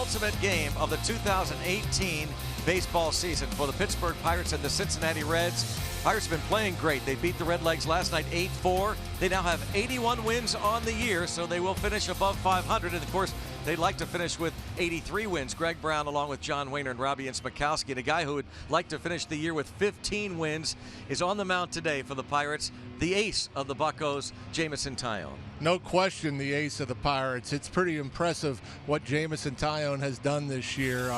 penultimate game of the 2018 baseball season for the Pittsburgh Pirates and the Cincinnati Reds. Pirates have been playing great. They beat the Redlegs last night 8-4. They now have 81 wins on the year, so they will finish above 500. And of course, they'd like to finish with 83 wins. Greg Brown, along with John Wayner and Robbie Smikowski, and a guy who would like to finish the year with 15 wins, is on the mound today for the Pirates. The ace of the Buccos, Jameson Taillon. No question, the ace of the Pirates. It's pretty impressive what Jameson Taillon has done this year,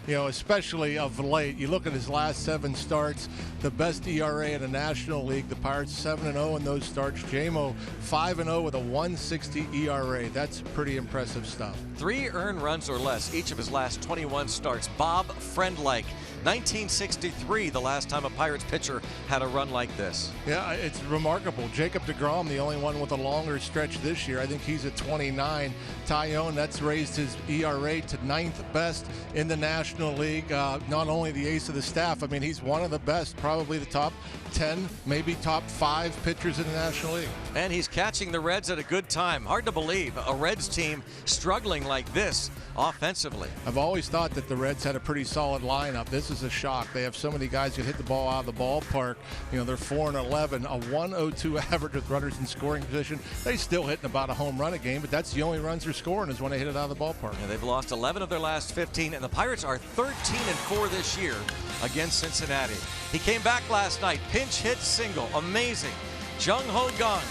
especially of late. You look at his last 7 starts, the best ERA in the National League. The Pirates 7-0 in those starts. JMO 5-0 with a 1.60 ERA. That's pretty impressive stuff. 3 earned runs or less each of his last 21 starts. Bob Friendlike, 1963, the last time a Pirates pitcher had a run like this. Yeah, it's remarkable. Jacob deGrom, the only one with a longer stretch this year. I think he's at 29. Taillon, that's raised his ERA to 9th best in the National League. Not only the ace of the staff, I mean, he's one of the best, probably the top 10, maybe top 5 pitchers in the National League. And he's catching the Reds at a good time. Hard to believe a Reds team struggling like this offensively. I've always thought that the Reds had a pretty solid lineup. This is a shock. They have so many guys who hit the ball out of the ballpark. You know, they're 4-11, a 102 average with runners in scoring position. They still hitting about a home run a game, but that's the only runs they're scoring is when they hit it out of the ballpark. Yeah, they've lost 11 of their last 15, and the Pirates are 13-4 this year against Cincinnati. He came back last night, pinch hit single, amazing. Jung Ho Kang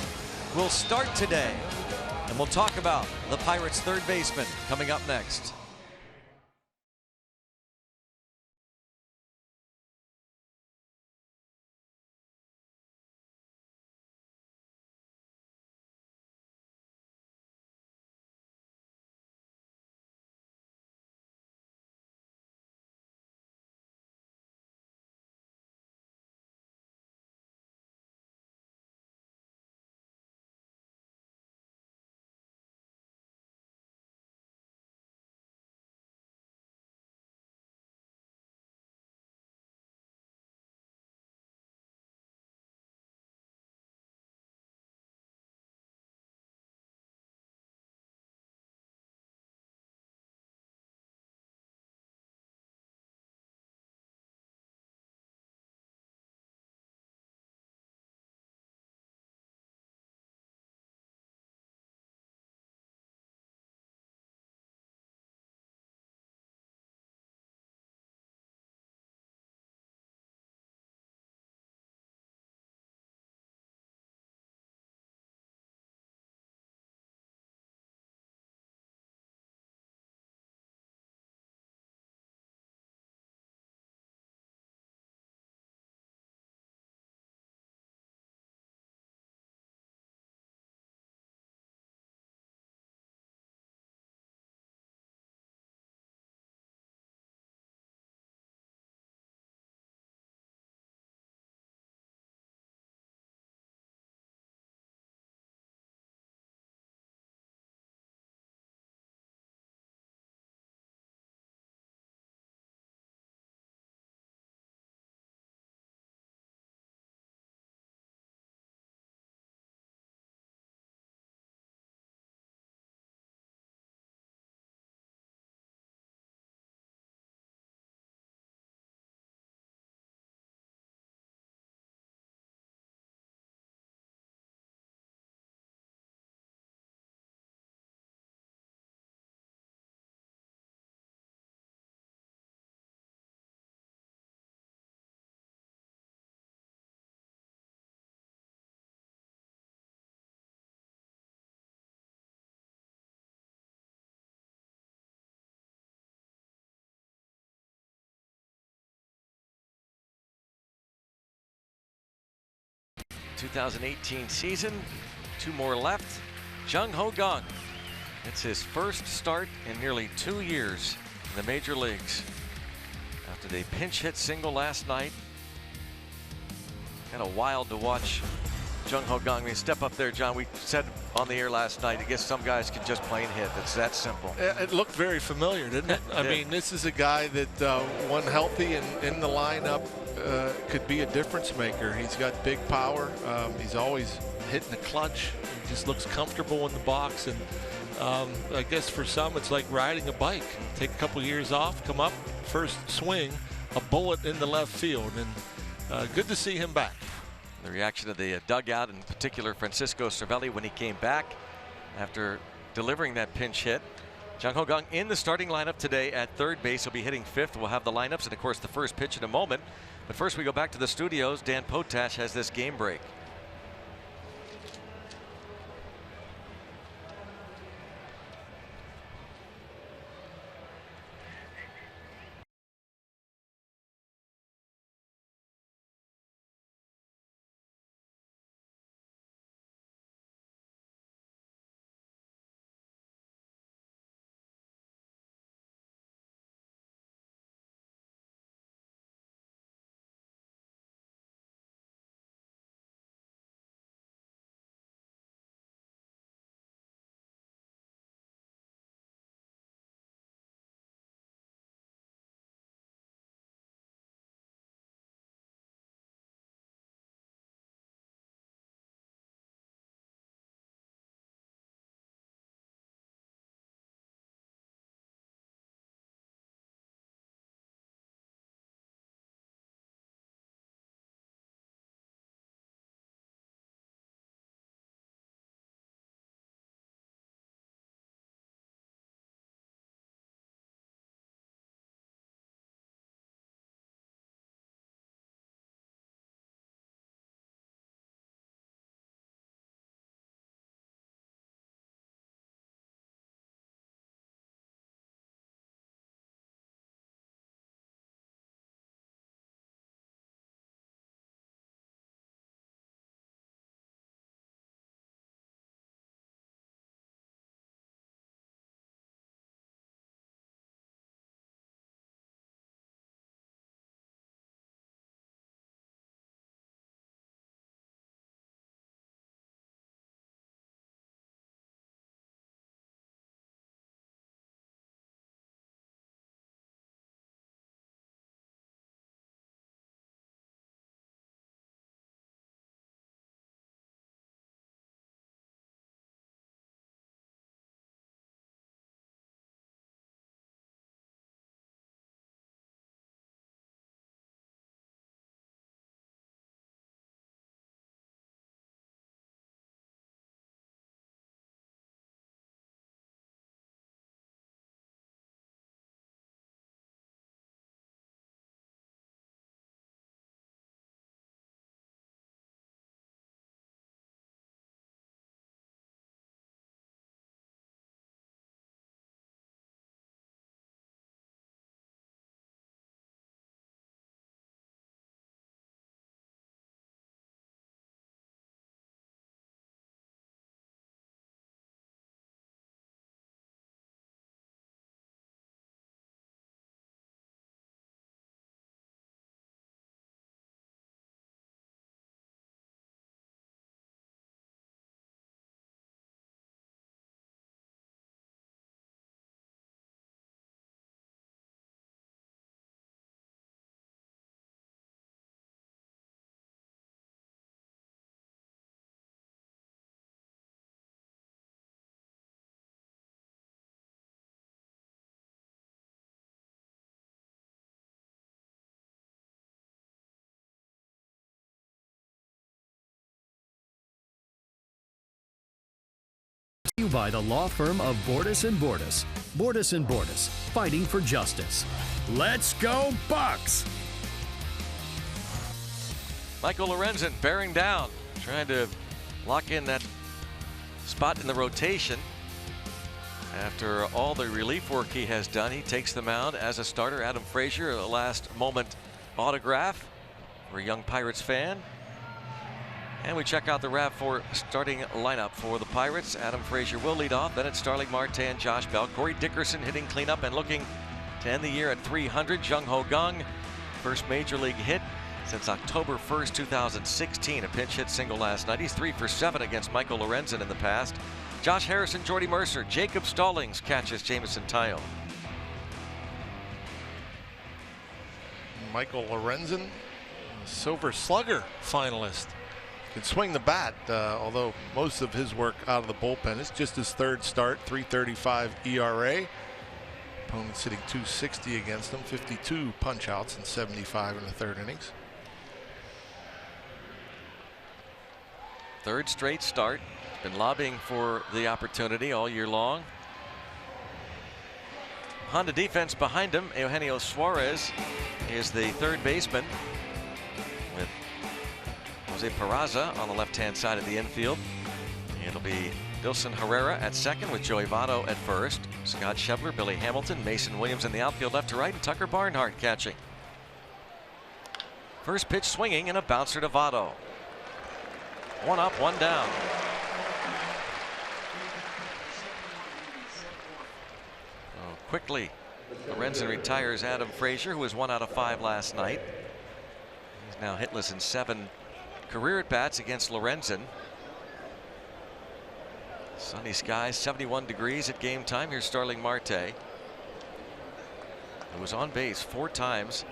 will start today, and we'll talk about the Pirates' third baseman coming up next. ...2018 season, 2 more left. Jung Ho Kang, it's his first start in nearly 2 years in the major leagues. After they pinch hit single last night, kind of wild to watch Jung Ho Kang. I mean, step up there, John. We said on the air last night, I guess some guys can just plain hit. It's that simple. It looked very familiar, didn't it? I mean, this is a guy that when healthy and in the lineup could be a difference maker. He's got big power. He's always hitting the clutch. He just looks comfortable in the box, and I guess for some it's like riding a bike. Take a couple years off, come up, first swing, a bullet in the left field, and good to see him back. The reaction of the dugout, in particular Francisco Cervelli, when he came back after delivering that pinch hit. Jung Ho Kang in the starting lineup today at third base. He'll be hitting fifth. We'll have the lineups and, of course, the first pitch in a moment. But first, we go back to the studios. Dan Potash has this game break. You by the law firm of Bordas & Bordas. Bordas & Bordas, fighting for justice. Let's go Bucks! Michael Lorenzen bearing down, trying to lock in that spot in the rotation. After all the relief work he has done, he takes the mound as a starter. Adam Frazier, a last moment autograph for a young Pirates fan. And we check out the RAV4 starting lineup for the Pirates. Adam Frazier will lead off. Then it's Starling Marte and Josh Bell. Corey Dickerson hitting cleanup and looking to end the year at 300. Jung Ho Kang, first major league hit since October 1st, 2016. A pinch hit single last night. He's 3 for 7 against Michael Lorenzen in the past. Josh Harrison, Jordy Mercer, Jacob Stallings catches Jameson Taillon. Michael Lorenzen, Silver Slugger finalist Can swing the bat, although most of his work out of the bullpen. It's just his third start, 3.35 ERA. Opponent sitting 260 against him, 52 punch outs and 75 in the third innings. Third straight start. Been lobbying for the opportunity all year long. Honda defense behind him. Eugenio Suarez is the third baseman, with Jose Peraza on the left-hand side of the infield. It'll be Dilson Herrera at second with Joey Votto at first. Scott Schebler, Billy Hamilton, Mason Williams in the outfield left to right, and Tucker Barnhart catching. First pitch swinging and a bouncer to Votto. One up, one down. Oh, quickly, Lorenzen retires Adam Frazier, who was 1 out of 5 last night. He's now hitless in 7 career at-bats against Lorenzen. Sunny skies, 71 degrees at game time. Here's Starling Marte, who was on base 4 times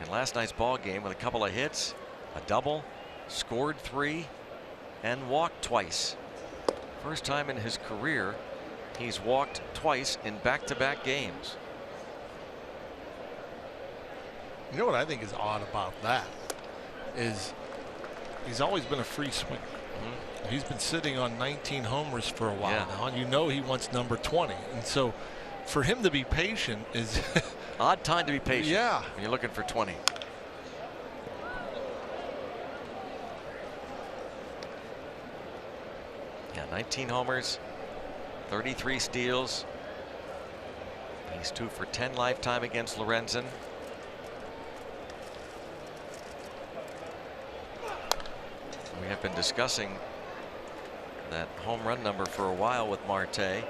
in last night's ball game with a couple of hits, a double, scored 3, and walked twice. First time in his career he's walked twice in back-to-back games. You know what I think is odd about that is he's always been a free swinger. He's been sitting on 19 homers for a while now, and you know he wants number 20. And so for him to be patient is odd time to be patient. Yeah. When you're looking for 20. Yeah, 19 homers, 33 steals. He's 2 for 10 lifetime against Lorenzen. We have been discussing that home run number for a while with Marte,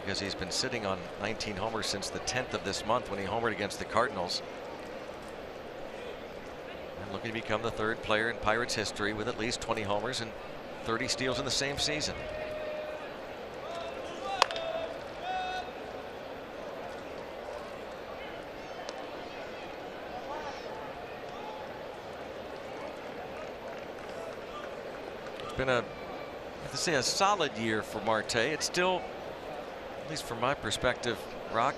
because he's been sitting on 19 homers since the 10th of this month when he homered against the Cardinals. And looking to become the 3rd player in Pirates history with at least 20 homers and 30 steals in the same season. It's been a a solid year for Marte. It's still, at least from my perspective, Rock,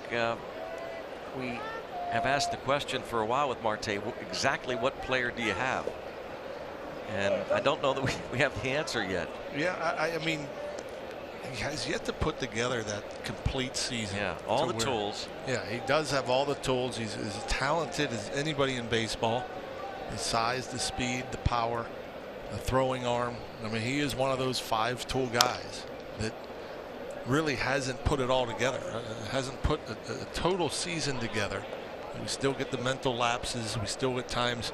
we have asked the question for a while with Marte, exactly what player do you have? And I don't know that we have the answer yet. Yeah, I mean, he has yet to put together that complete season. Yeah, all the tools. Yeah, he does have all the tools. He's as talented as anybody in baseball. The size, the speed, the power, the throwing arm. I mean, he is one of those 5-tool guys that really hasn't put it all together. Hasn't put a total season together. We still get the mental lapses. We still at times,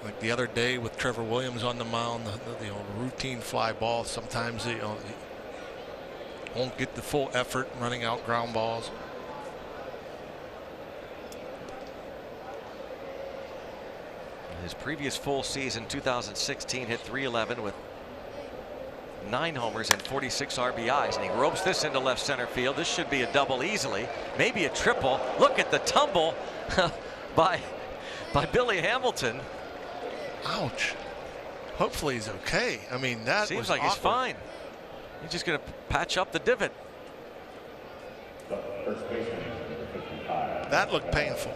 like the other day with Trevor Williams on the mound, the routine fly ball. Sometimes he won't get the full effort running out ground balls. His previous full season, 2016, hit .311 with 9 homers and 46 RBIs, and he ropes this into left center field. This should be a double easily, maybe a triple. Look at the tumble by Billy Hamilton. Ouch. Hopefully he's okay. I mean, that seems was like awkward. He's fine. He's just going to patch up the divot. That looked painful.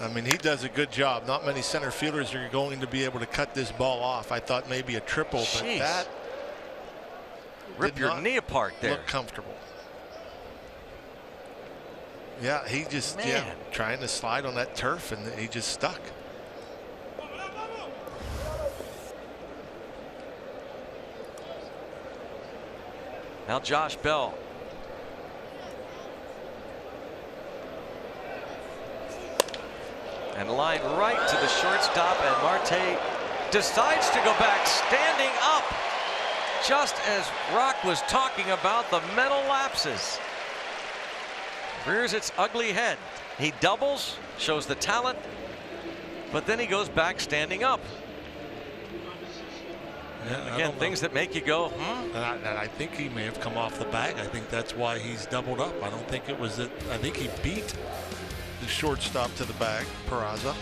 I mean, he does a good job. Not many center fielders are going to be able to cut this ball off. I thought maybe a triple, but that rip your knee apart there. Look comfortable. Yeah, he just trying to slide on that turf, and he just stuck. Now Josh Bell. And line right to the shortstop, and Marte decides to go back standing up, just as Rock was talking about the mental lapses. Rears its ugly head. He doubles, shows the talent, but then he goes back standing up. Yeah, again, things that make you go, And I think he may have come off the bag. I think that's why he's doubled up. I don't think it was that. I think he beat the shortstop to the bag, Peraza.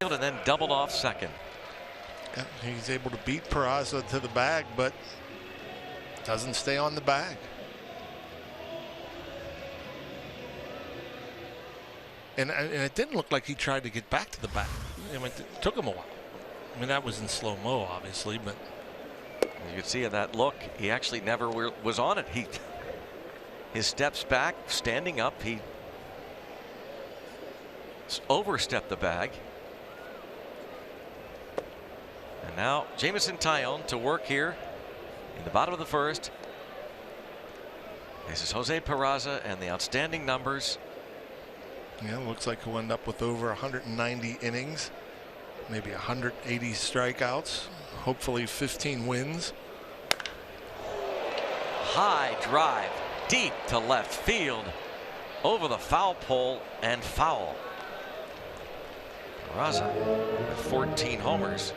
and then doubled off second. Yeah, he's able to beat Peraza to the bag, but doesn't stay on the bag. And it didn't look like he tried to get back to the bag. I mean, it took him a while. I mean, that was in slow-mo, obviously, but you could see in that look, he actually never was on it. His steps back, standing up, he overstepped the bag. And now Jameson Taillon to work here in the bottom of the first. This is Jose Peraza and the outstanding numbers. Yeah, looks like he'll end up with over 190 innings, maybe 180 strikeouts, hopefully 15 wins. High drive, deep to left field, over the foul pole and foul. Peraza with 14 homers.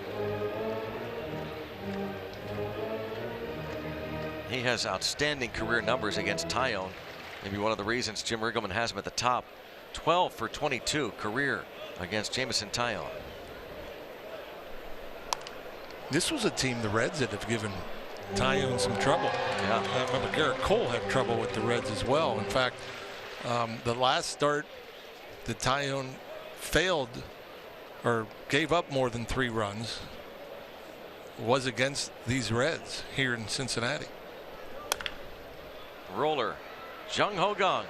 He has outstanding career numbers against Taillon. Maybe one of the reasons Jim Riggleman has him at the top. 12 for 22 career against Jameson Taillon. This was a team, the Reds, that have given Taillon some trouble. Yeah. I remember Garrett Cole had trouble with the Reds as well. In fact, the last start that Taillon failed or gave up more than 3 runs was against these Reds here in Cincinnati. Roller, Jung Ho Kang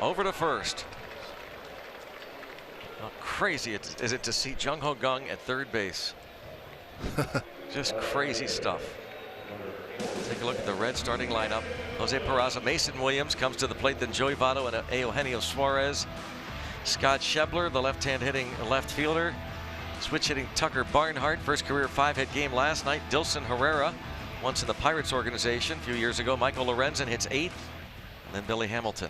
over to first. How crazy is it to see Jung Ho Kang at third base? Just crazy stuff. Take a look at the Red starting lineup. Jose Peraza, Mason Williams comes to the plate, then Joey Votto and Eugenio Suarez. Scott Schebler, the left-hand hitting left fielder. Switch hitting Tucker Barnhart, first career 5-hit game last night. Dilson Herrera, once in the Pirates organization a few years ago. Michael Lorenzen hits 8th, and then Billy Hamilton.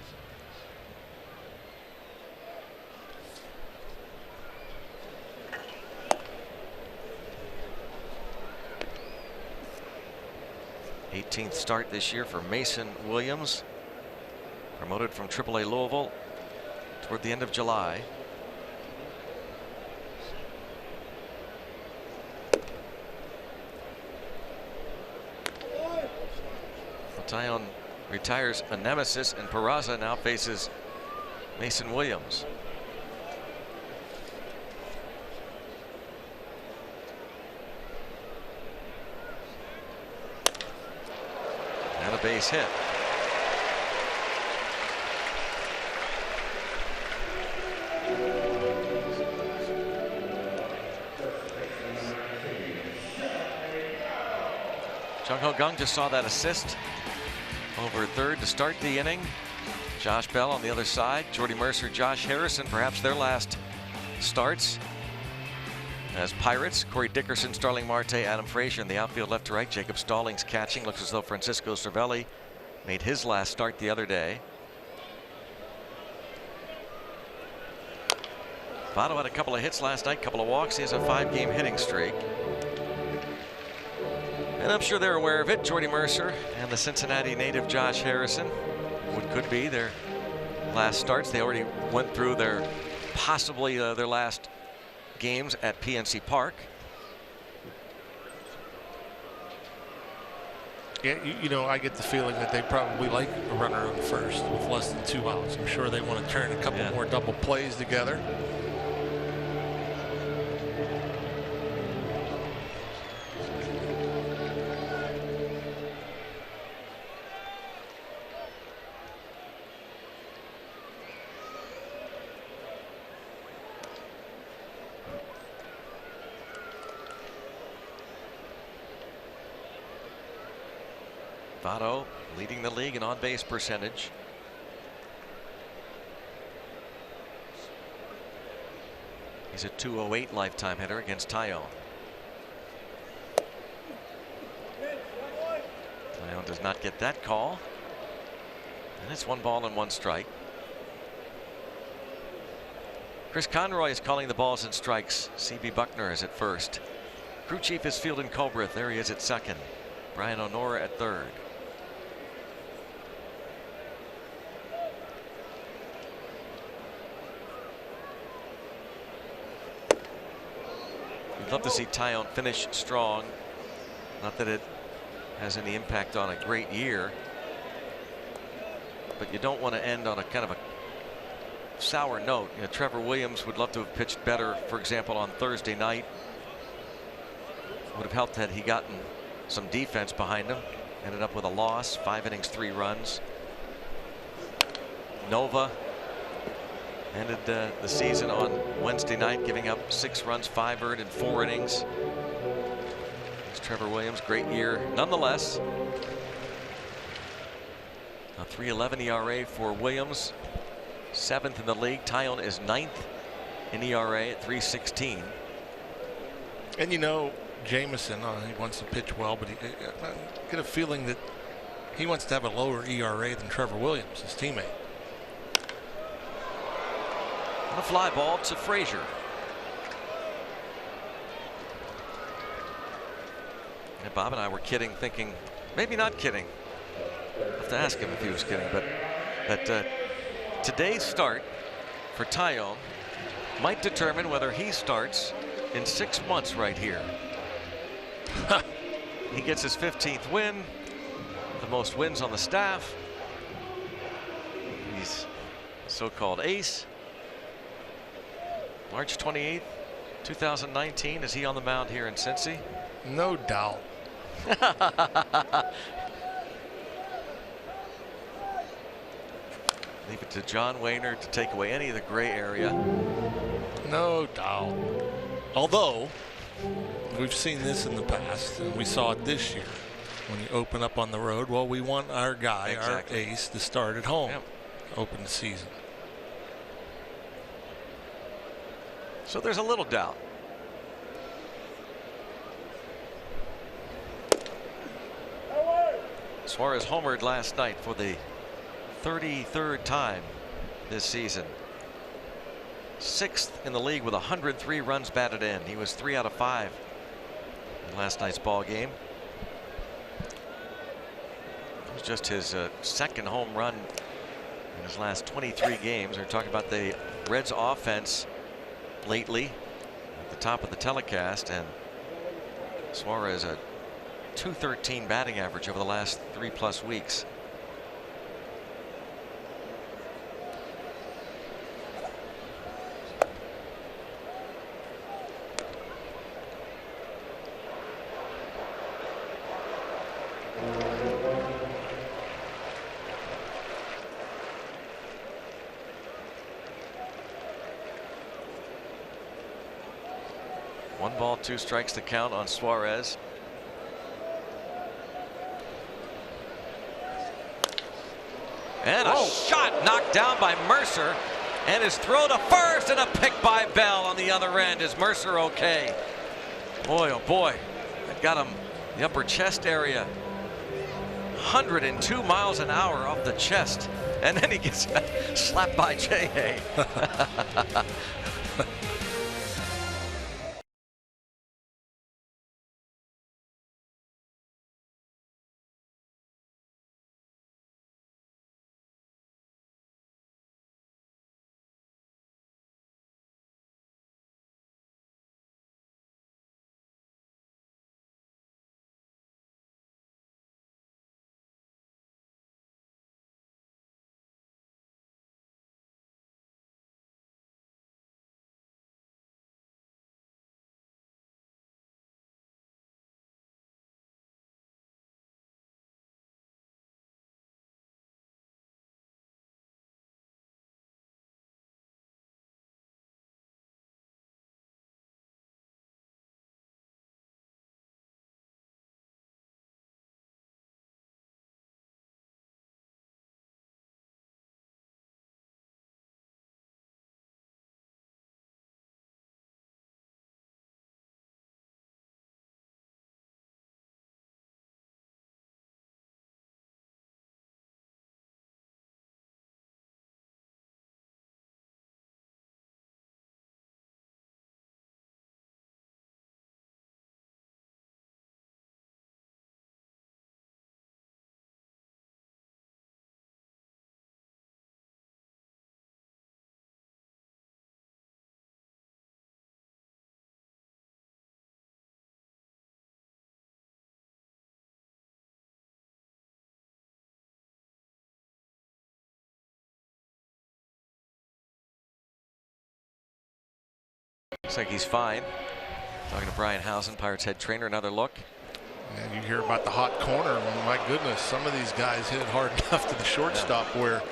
'18th start this year for Mason Williams, promoted from AAA Louisville toward the end of July. Taillon retires a nemesis, and Peraza now faces Mason Williams. And a base hit. Jung Ho Kang just saw that assist over third to start the inning. Josh Bell on the other side. Jordy Mercer, Josh Harrison, perhaps their last starts as Pirates. Corey Dickerson, Starling Marte, Adam Frazier in the outfield left to right. Jacob Stallings catching. Looks as though Francisco Cervelli made his last start the other day. Votto had a couple of hits last night, couple of walks. He has a 5-game hitting streak. And I'm sure they're aware of it. Jordy Mercer and the Cincinnati native Josh Harrison, what could be their last starts. They already went through their possibly their last games at PNC Park. Yeah, you know, I get the feeling that they probably like a runner on first with less than 2 outs. I'm sure they want to turn a couple more double plays together. Votto leading the league in on-base percentage. He's a .208 lifetime hitter against Taillon. Taillon does not get that call. And it's 1 ball and 1 strike. Chris Conroy is calling the balls and strikes. C.B. Buckner is at first. Crew chief is Fielding Colbreth. There he is at second. Brian O'Nora at third. love to see Taillon finish strong. Not that it has any impact on a great year, but you don't want to end on a kind of a sour note. You know, Trevor Williams would love to have pitched better, for example, on Thursday night. Would have helped had he gotten some defense behind him. Ended up with a loss, 5 innings, 3 runs. Nova ended the season on Wednesday night, giving up 6 runs, 5 earned in 4 innings. It's Trevor Williams, great year nonetheless. A 3.11 ERA for Williams, 7th in the league. Taillon is 9th in ERA at 3.16. And you know, Jameson, he wants to pitch well, but I get a feeling that he wants to have a lower ERA than Trevor Williams, his teammate. And a fly ball to Frazier. And Bob and I were kidding, thinking, maybe not kidding. I'll have to ask him if he was kidding, but that today's start for Taillon might determine whether he starts in 6 months right here. He gets his 15th win, the most wins on the staff. He's so-called ace. March 28th, 2019. Is he on the mound here in Cincy? No doubt. Leave it to John Wayner to take away any of the gray area. No doubt. Although, we've seen this in the past, and we saw it this year. When you open up on the road, well, we want our guy, exactly, our ace, to start at home. Yep. Open the season. So there's a little doubt. Suarez homered last night for the 33rd time this season. 6th in the league with 103 runs batted in. He was 3 out of 5 in last night's ball game. It was just his 2nd home run in his last 23 games. We're talking about the Reds offense lately at the top of the telecast, and Suarez a .213 batting average over the last 3+ weeks. One ball, 2 strikes to count on Suarez. And a shot knocked down by Mercer, and his throw to first, and a pick by Bell on the other end. Is Mercer okay? Boy, oh boy, that got him the upper chest area. 102 miles an hour up the chest, and then he gets slapped by J.A. Looks like he's fine. Talking to Brian Housen, Pirates head trainer. Another look. And you hear about the hot corner. My goodness, some of these guys hit it hard enough to the shortstop where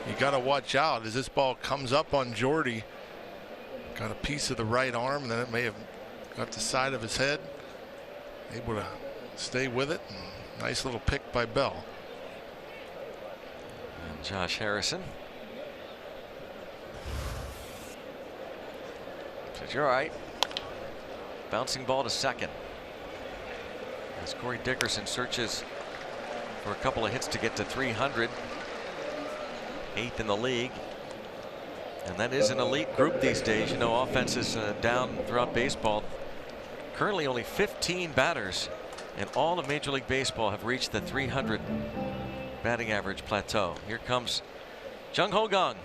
you got to watch out as this ball comes up on Jordy. Got a piece of the right arm, and then it may have got the side of his head. Able to stay with it. And nice little pick by Bell. And Josh Harrison. Says you're all right. Bouncing ball to second. As Corey Dickerson searches for a couple of hits to get to 300. 8th in the league. And that is an elite group these days. You know, offenses down throughout baseball. Currently only 15 batters in all of Major League Baseball have reached the 300 batting average plateau. Here comes Jung Ho Kang.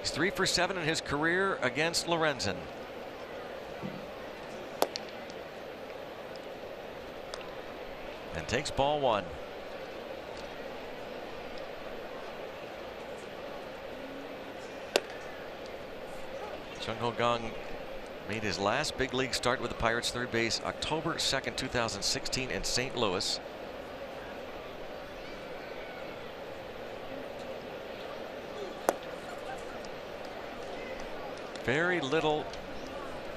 He's 3 for 7 in his career against Lorenzen. And takes ball 1. Jung Ho Kang made his last big league start with the Pirates third base October 2nd, 2016 in St. Louis. Very little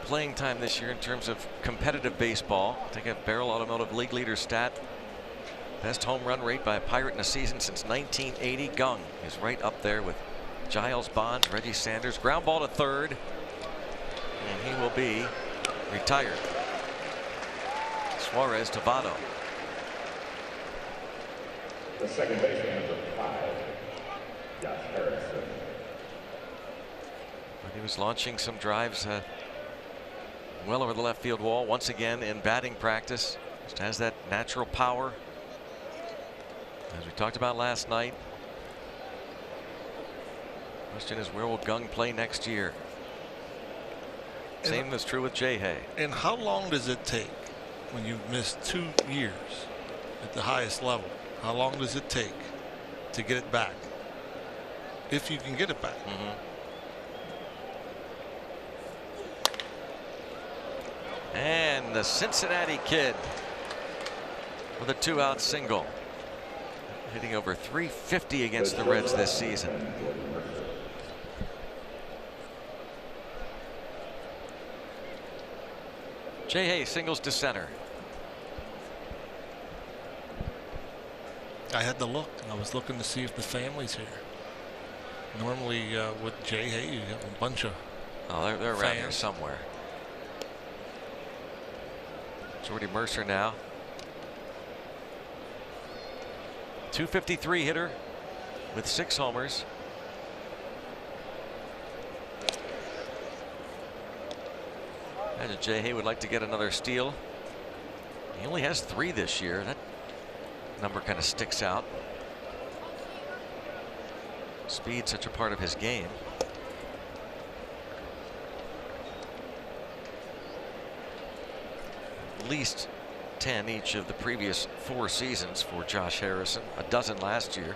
playing time this year in terms of competitive baseball. I think a Barrel Automotive League leader stat. Best home run rate by a Pirate in a season since 1980. Kang is right up there with Giles Bonds, Reggie Sanders. Ground ball to third. And he will be retired. Suarez to Votto. The second baseman, number 5, Josh Harrison. He was launching some drives well over the left field wall once again in batting practice. Just has that natural power, as we talked about last night. Question is, where will Kang play next year? Same is true with Jay. And how long does it take when you've missed 2 years at the highest level? How long does it take to get it back, if you can get it back? And the Cincinnati Kid with a 2-out single, hitting over 350 against the Reds this season. Jay singles to center. I had to look. I was looking to see if the family's here. Normally with Jay Hay, you have a bunch of they're around here somewhere. Jordy Mercer now. 253 hitter with 6 homers. Imagine Jay Hay would like to get another steal. He only has 3 this year. That number kind of sticks out. Speed such a part of his game. At least 10 each of the previous 4 seasons for Josh Harrison, a dozen last year.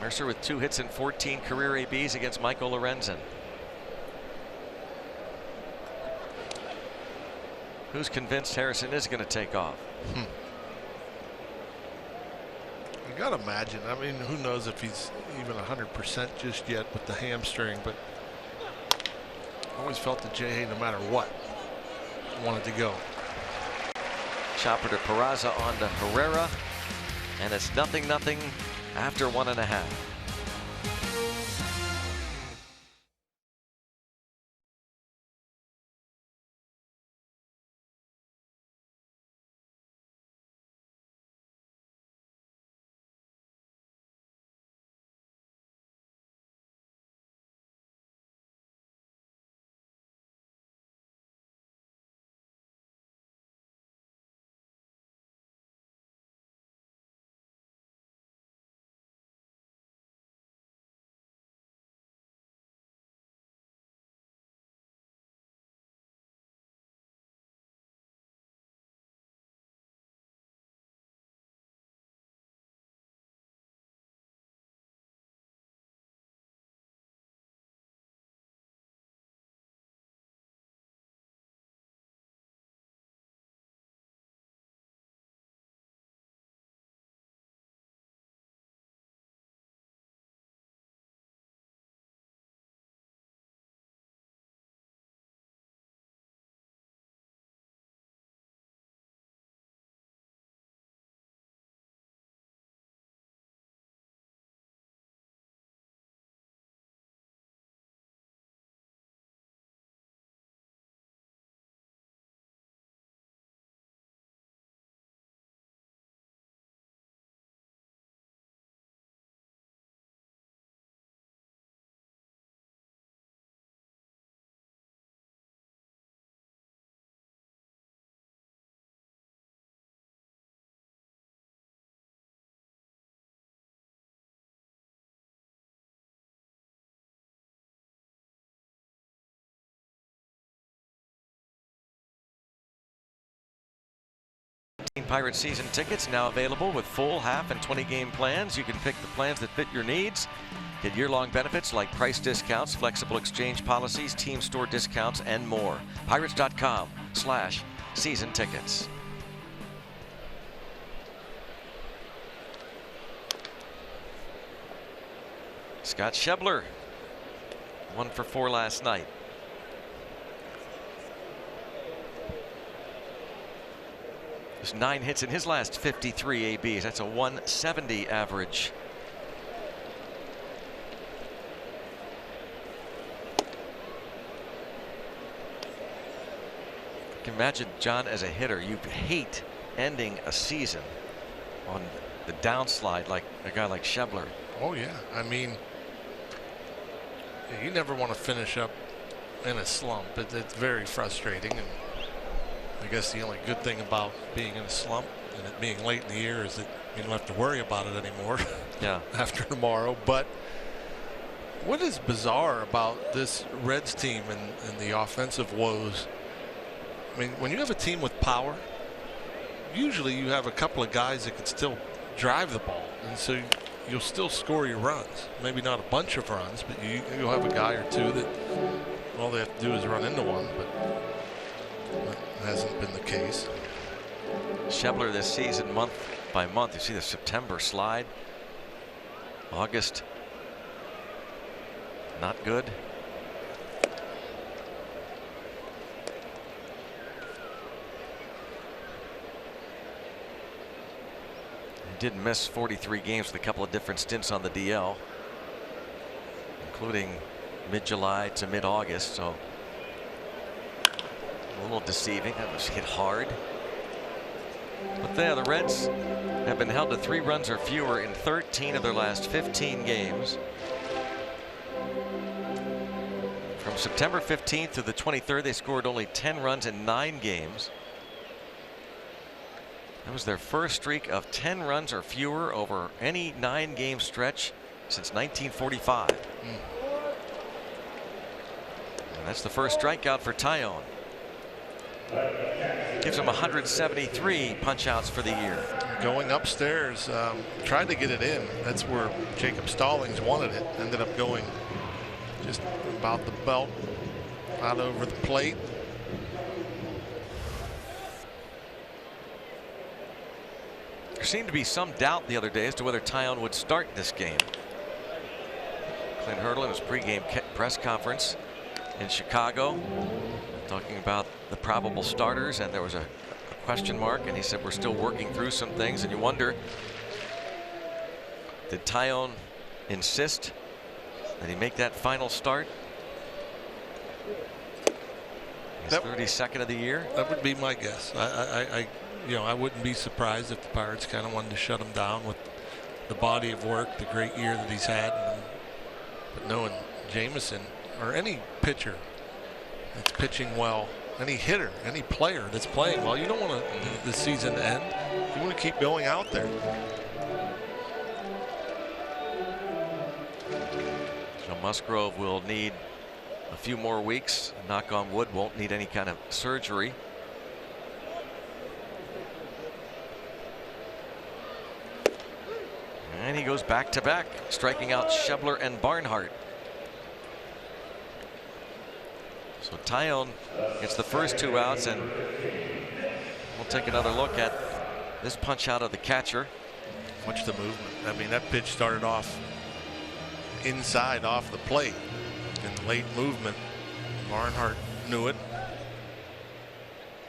Mercer with 2 hits and 14 career ABs against Michael Lorenzen. Who's convinced Harrison is going to take off? You got to imagine. I mean, who knows if he's even 100% just yet with the hamstring, but I always felt that Jay Hay, no matter what, wanted to go. Chopper to Peraza on to Herrera, and it's 0-0 after 1.5. Pirates season tickets now available with full, half, and 20-game plans. You can pick the plans that fit your needs. Get year-long benefits like price discounts, flexible exchange policies, team store discounts, and more. Pirates.com/season tickets. Scott Schebler, 1 for 4 last night. There's 9 hits in his last 53 ABs. That's a 170 average. You can imagine, John, as a hitter, you hate ending a season on the downslide like a guy like Schebler. Oh yeah, I mean, you never want to finish up in a slump. It's very frustrating, and I guess the only good thing about being in a slump and it being late in the year is that you don't have to worry about it anymore. Yeah. After tomorrow. But what is bizarre about this Reds team and the offensive woes? I mean, when you have a team with power, usually you have a couple of guys that can still drive the ball, and so you'll still score your runs. Maybe not a bunch of runs, but you'll have a guy or two that all they have to do is run into one. But hasn't been the case. Schebler this season, month by month. You see the September slide. August, not good. He did miss 43 games with a couple of different stints on the DL, including mid-July to mid-August, so a little deceiving. That was hit hard. But there, the Reds have been held to 3 runs or fewer in 13 of their last 15 games. From September 15th to the 23rd, they scored only 10 runs in 9 games. That was their first streak of 10 runs or fewer over any 9-game stretch since 1945. And that's the first strikeout for Taillon. Gives him 173 punch-outs for the year. Going upstairs, tried to get it in. That's where Jacob Stallings wanted it. Ended up going just about the belt, out over the plate. There seemed to be some doubt the other day as to whether Taillon would start this game. Clint Hurdle in his pregame press conference in Chicago, talking about the probable starters, and there was a question mark, and he said we're still working through some things, and you wonder, did Taillon insist that he make that final start? His 32nd of the year. That would be my guess. I wouldn't be surprised if the Pirates kind of wanted to shut him down with the body of work, the great year that he's had. But knowing Jameson, or any pitcher that's pitching well, any hitter, any player that's playing well, you don't want the season to end. You want to keep going out there. So Musgrove will need a few more weeks. Knock on wood, won't need any kind of surgery. And he goes back to back, striking out Schebler and Barnhart. So Taillon gets the first 2 outs, and we'll take another look at this punch out of the catcher. Watch the movement. I mean, that pitch started off inside off the plate in late movement. Barnhart knew it.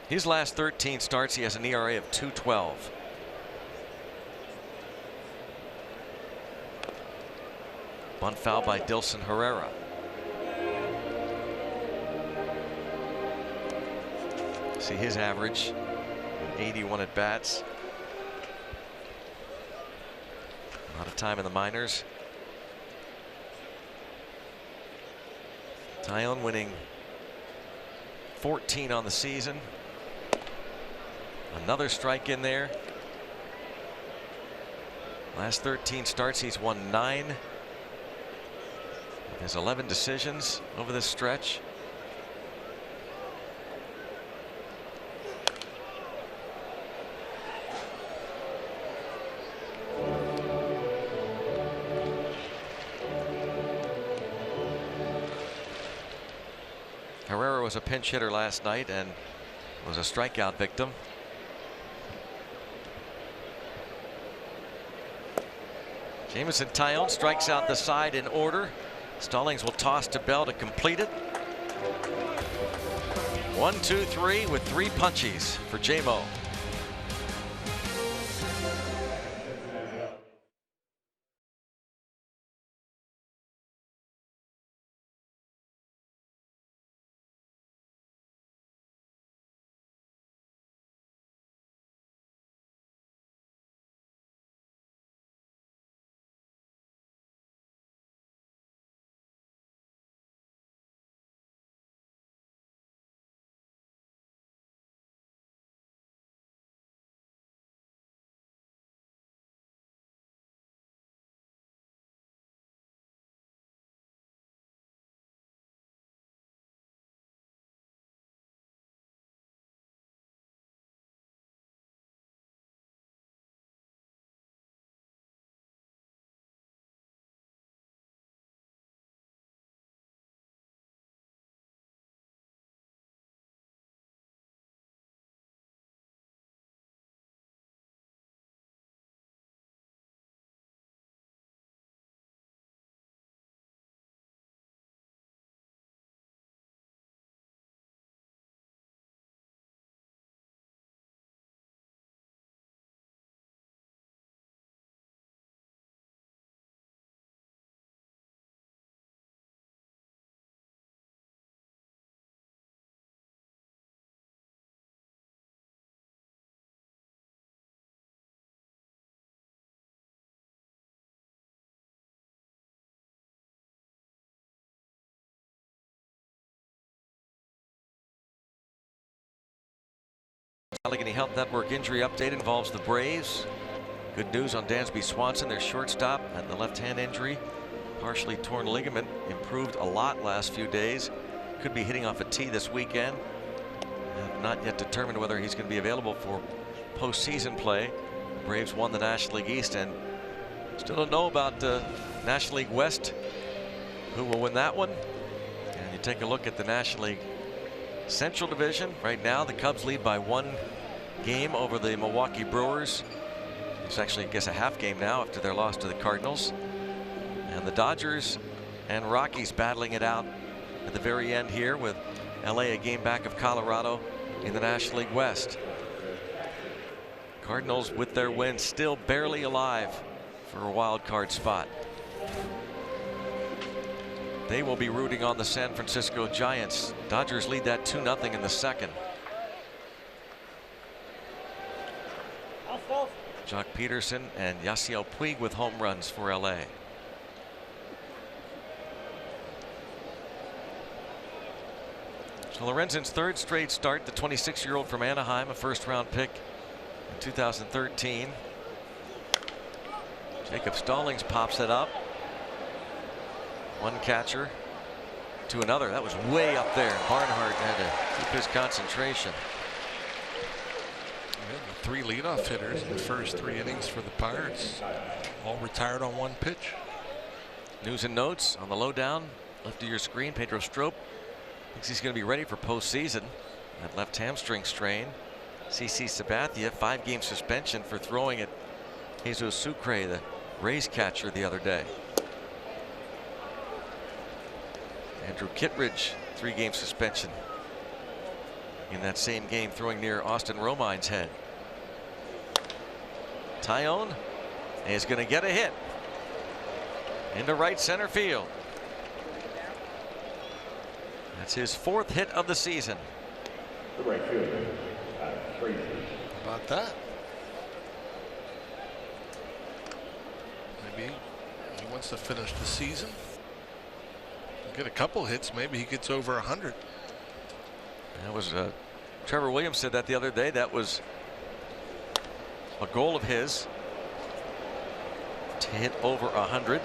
His last 13 starts, he has an ERA of 2.12. Bunt foul by Dilson Herrera. See his average, 81 at bats. A lot of time in the minors. Taillon winning 14 on the season. Another strike in there. Last 13 starts, he's won 9. Has 11 decisions over this stretch. Herrera was a pinch hitter last night and was a strikeout victim. Jameson Taillon strikes out the side in order. Stallings will toss to Bell to complete it. 1, 2, 3 with 3 punchies for J-Mo. Allegheny Health Network injury update involves the Braves. Good news on Dansby Swanson, their shortstop, had the left-hand injury. Partially torn ligament, improved a lot last few days. Could be hitting off a tee this weekend. Have not yet determined whether he's going to be available for postseason play. The Braves won the National League East and still don't know about National League West. Who will win that one? And you take a look at the National League Central Division. Right now the Cubs lead by 1 game over the Milwaukee Brewers. It's actually, I guess, a half game now after their loss to the Cardinals. And the Dodgers and Rockies battling it out at the very end here, with LA a game back of Colorado in the National League West. Cardinals with their win still barely alive for a wild card spot. They will be rooting on the San Francisco Giants. Dodgers lead that 2-0 in the second. Jock Peterson and Yasiel Puig with home runs for LA. So Lorenzen's 3rd straight start, the 26-year-old from Anaheim, a first-round pick in 2013. Jacob Stallings pops it up. One catcher to another. That was way up there. Barnhart had to keep his concentration. The 3 leadoff hitters in the first 3 innings for the Pirates, all retired on 1 pitch. News and notes on the lowdown left of your screen. Pedro Strop thinks he's going to be ready for postseason. That left hamstring strain. CC Sabathia, 5-game suspension for throwing at Jesus Sucre, the Rays catcher, the other day. Andrew Kittredge, 3-game suspension in that same game, throwing near Austin Romine's head. Taillon is going to get a hit into right center field. That's his 4th hit of the season. The right fielder, Tracy. How about that? Maybe he wants to finish the season. Get a couple hits, maybe he gets over 100. That was Trevor Williams said that the other day. That was a goal of his, to hit over 100.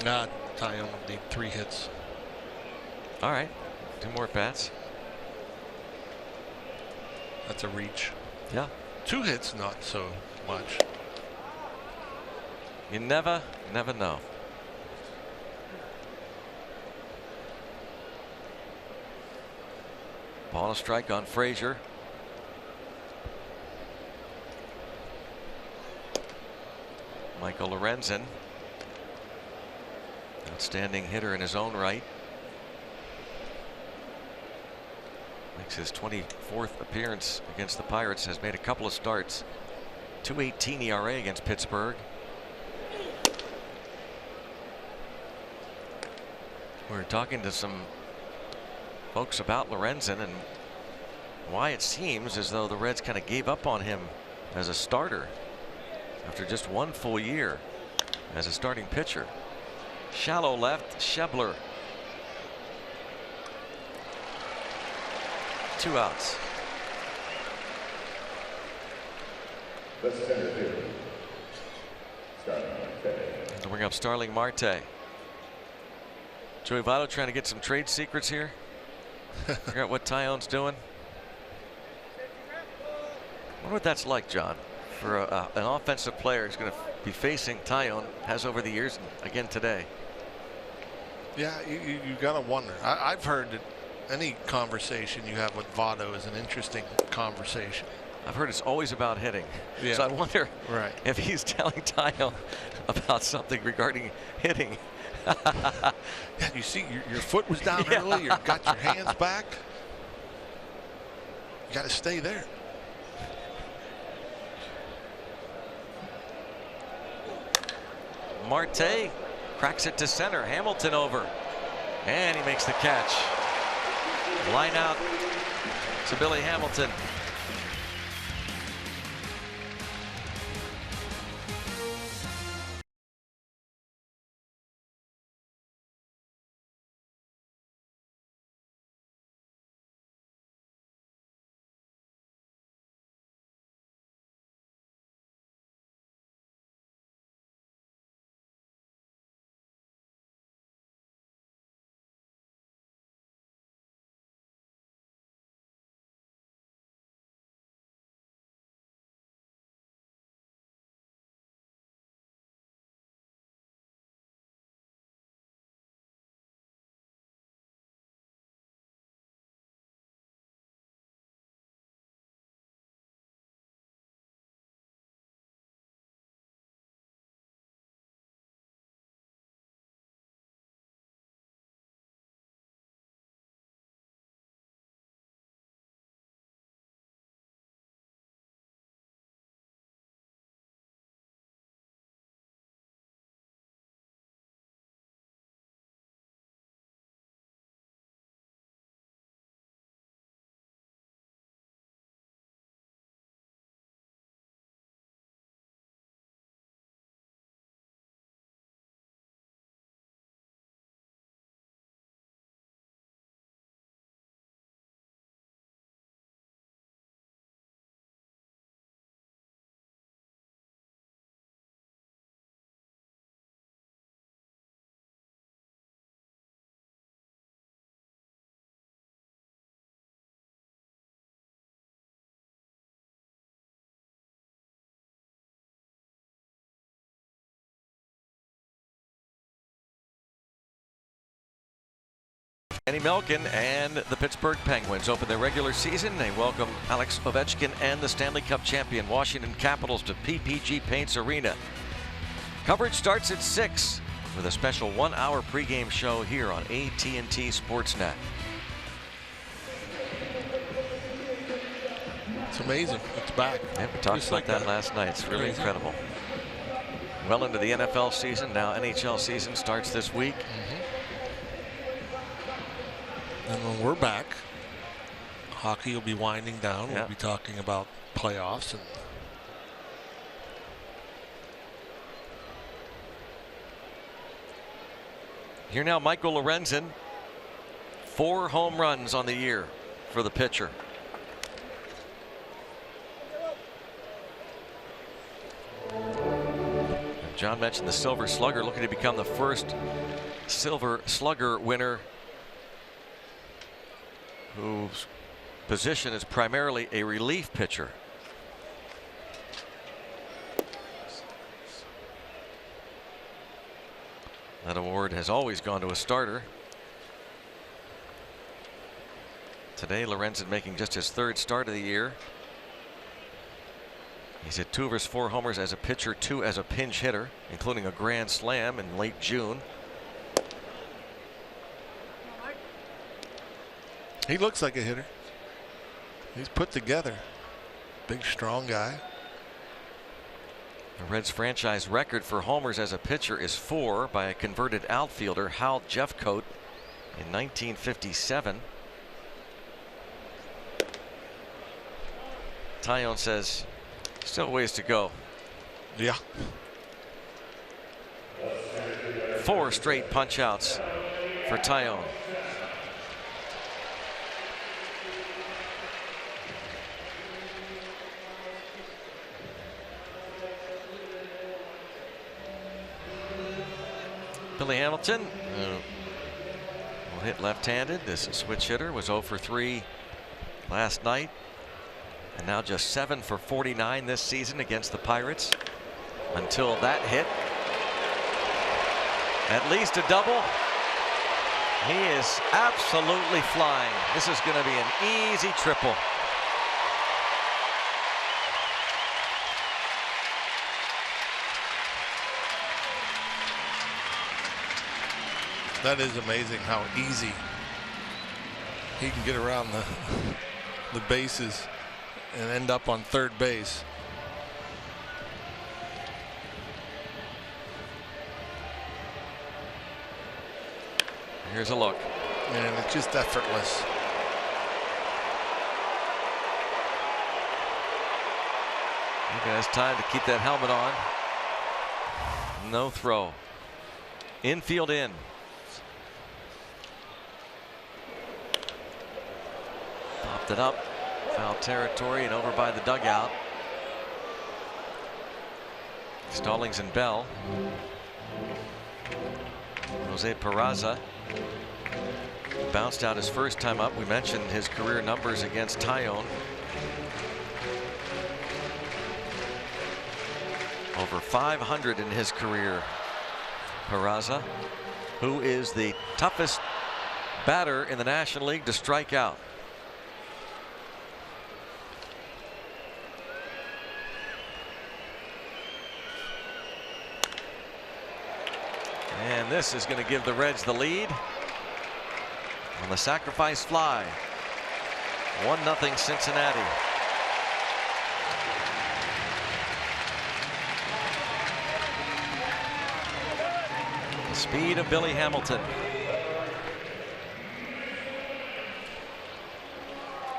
Nah, Taillon will need 3 hits. All right, 2 more bats. That's a reach. Yeah. 2 hits, not so much. You never know. Ball a strike on Frazier. Michael Lorenzen, outstanding hitter in his own right. Makes his 24th appearance against the Pirates. Has made a couple of starts. 2.18 ERA against Pittsburgh. We were talking to some folks about Lorenzen and why it seems as though the Reds kind of gave up on him as a starter after just one full year as a starting pitcher. Shallow left, Schebler. 2 outs. The center field. Starting Marte. To bring up Starling Marte. Joey Votto trying to get some trade secrets here. Figure out what Taillon's doing. I wonder what that's like, John, for an offensive player who's going to be facing Taillon, has over the years, and again today. Yeah, you got to wonder. I've heard that any conversation you have with Votto is an interesting conversation. I've heard it's always about hitting. Yeah. So I wonder Right. if he's telling Taillon about something regarding hitting. Yeah, you see, your foot was down Yeah. early. You got your hands back. You got to stay there. Marte cracks it to center. Hamilton over. And he makes the catch. Line out to Billy Hamilton. Kenny Malkin and the Pittsburgh Penguins open their regular season. They welcome Alex Ovechkin and the Stanley Cup champion Washington Capitals to PPG Paints Arena. Coverage starts at 6 with a special 1-hour pregame show here on AT&T Sportsnet. It's amazing. It's back. Yeah, we talked Just about like that last night. It's really Crazy. incredible. Well into the NFL season. Now NHL season starts this week. And when we're back, hockey will be winding down. Yeah. We'll be talking about playoffs. And Here now, Michael Lorenzen. 4 home runs on the year for the pitcher. John mentioned the Silver Slugger, looking to become the first Silver Slugger winner whose position is primarily a relief pitcher. That award has always gone to a starter. Today, Lorenzen making just his 3rd start of the year. He's hit 2 of his 4 homers as a pitcher, 2 as a pinch hitter, including a grand slam in late June. He looks like a hitter. He's put together. Big, strong guy. The Reds franchise record for homers as a pitcher is 4 by a converted outfielder, Hal Jeffcoat, in 1957. Taillon says still ways to go. Yeah. 4 straight punch outs for Taillon. Billy Hamilton will hit left-handed. This switch hitter was 0 for 3 last night, and now just 7 for 49 this season against the Pirates. Until that hit, at least a double. He is absolutely flying. This is going to be an easy triple. That is amazing how easy he can get around the bases and end up on 3rd base. Here's a look. And it's just effortless. He has time to keep that helmet on. No throw. Infield in. Popped it up. Foul territory and over by the dugout. Stallings and Bell. Jose Peraza bounced out his first time up. We mentioned his career numbers against Taillon. Over 500 in his career. Peraza, who is the toughest batter in the National League to strike out. And this is going to give the Reds the lead on the sacrifice fly. 1-0 Cincinnati. The speed of Billy Hamilton.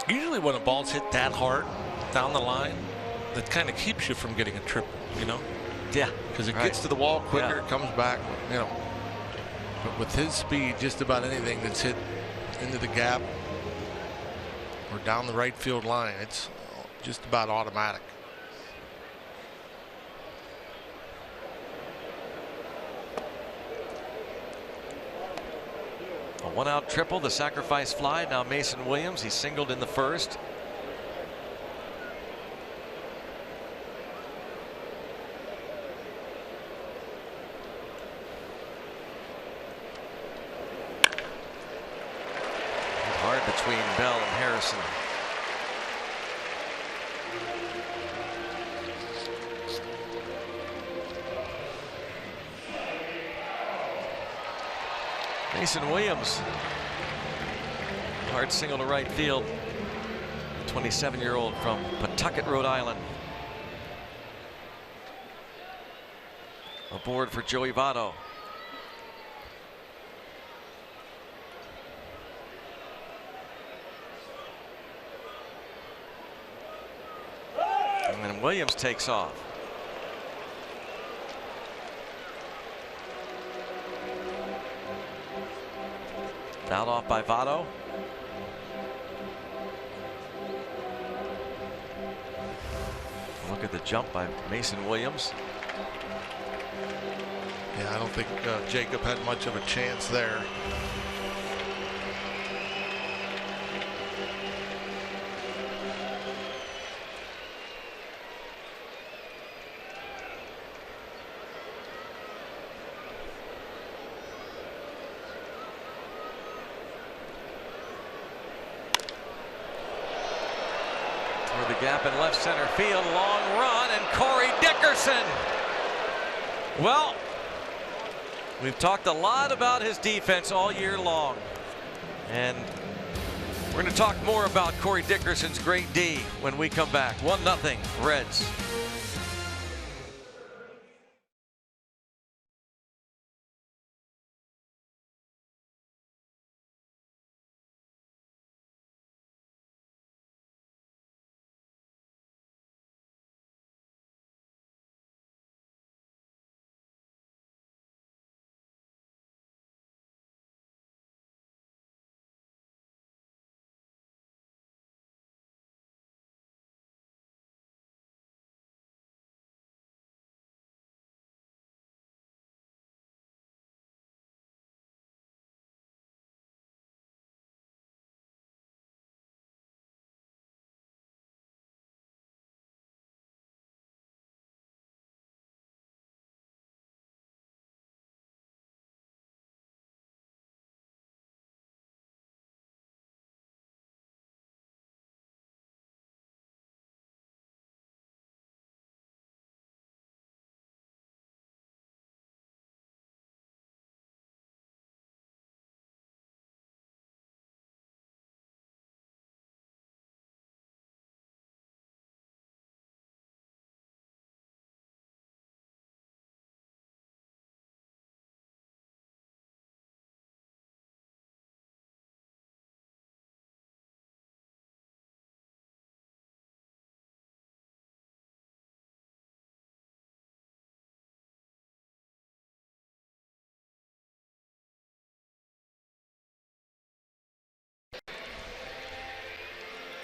Usually when a ball's hit that hard down the line, that kind of keeps you from getting a triple, you know? Yeah, because it gets to the wall quicker, it comes back, you know. But with his speed, just about anything that's hit into the gap or down the right field line, it's just about automatic. A 1-out triple, the sacrifice fly. Now Mason Williams, he singled in the first. Hard between Bell and Harrison. Mason Williams, hard single to right field. 27-year-old from Pawtucket, Rhode Island. Aboard for Joey Votto. And then Williams takes off. Fouled off by Votto. Look at the jump by Mason Williams. Yeah, I don't think Jacob had much of a chance there. Gap in left center field, long run, and Corey Dickerson. Well, we've talked a lot about his defense all year long, and we're going to talk more about Corey Dickerson's great D when we come back. 1-0 Reds.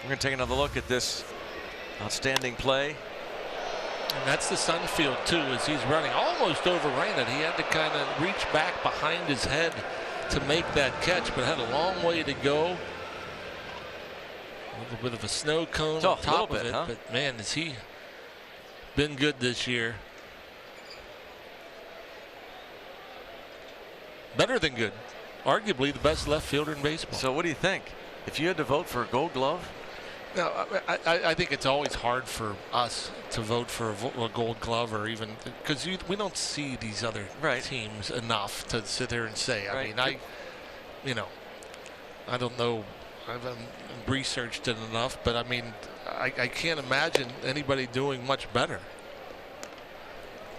We're going to take another look at this outstanding play. And that's the Sunfield too, as he's running almost overran it. He had to kind of reach back behind his head to make that catch, but had a long way to go. A little bit of a snow cone on top of it, but man, has he been good this year. Better than good. Arguably the best left fielder in baseball. So what do you think? If you had to vote for a Gold Glove? No, I think it's always hard for us to vote for a Gold Glove, or even because we don't see these other teams enough to sit there and say. I mean, I don't know. I haven't researched it enough, but I mean, I can't imagine anybody doing much better.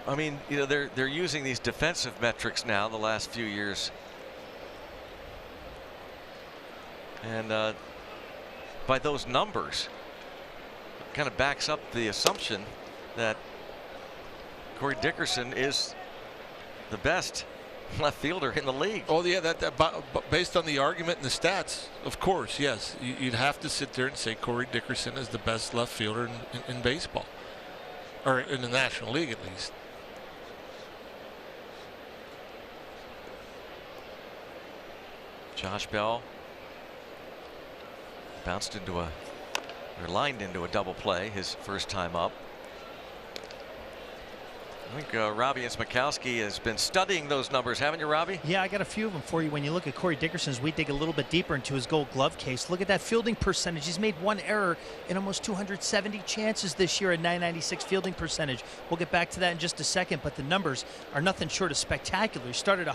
I mean, you know, they're using these defensive metrics now the last few years, and by those numbers, it kind of backs up the assumption that Corey Dickerson is the best left fielder in the league. Oh yeah, that based on the argument and the stats, of course, yes, you'd have to sit there and say Corey Dickerson is the best left fielder in baseball, or in the National League at least. Josh Bell bounced into or lined into a double play his first time up. I think Robbie and Smikowski has been studying those numbers, haven't you, Robbie? Yeah, I got a few of them for you. When you look at Corey Dickerson's, we dig a little bit deeper into his Gold Glove case. Look at that fielding percentage. He's made one error in almost 270 chances this year, at 996 fielding percentage. We'll get back to that in just a second, but the numbers are nothing short of spectacular. He started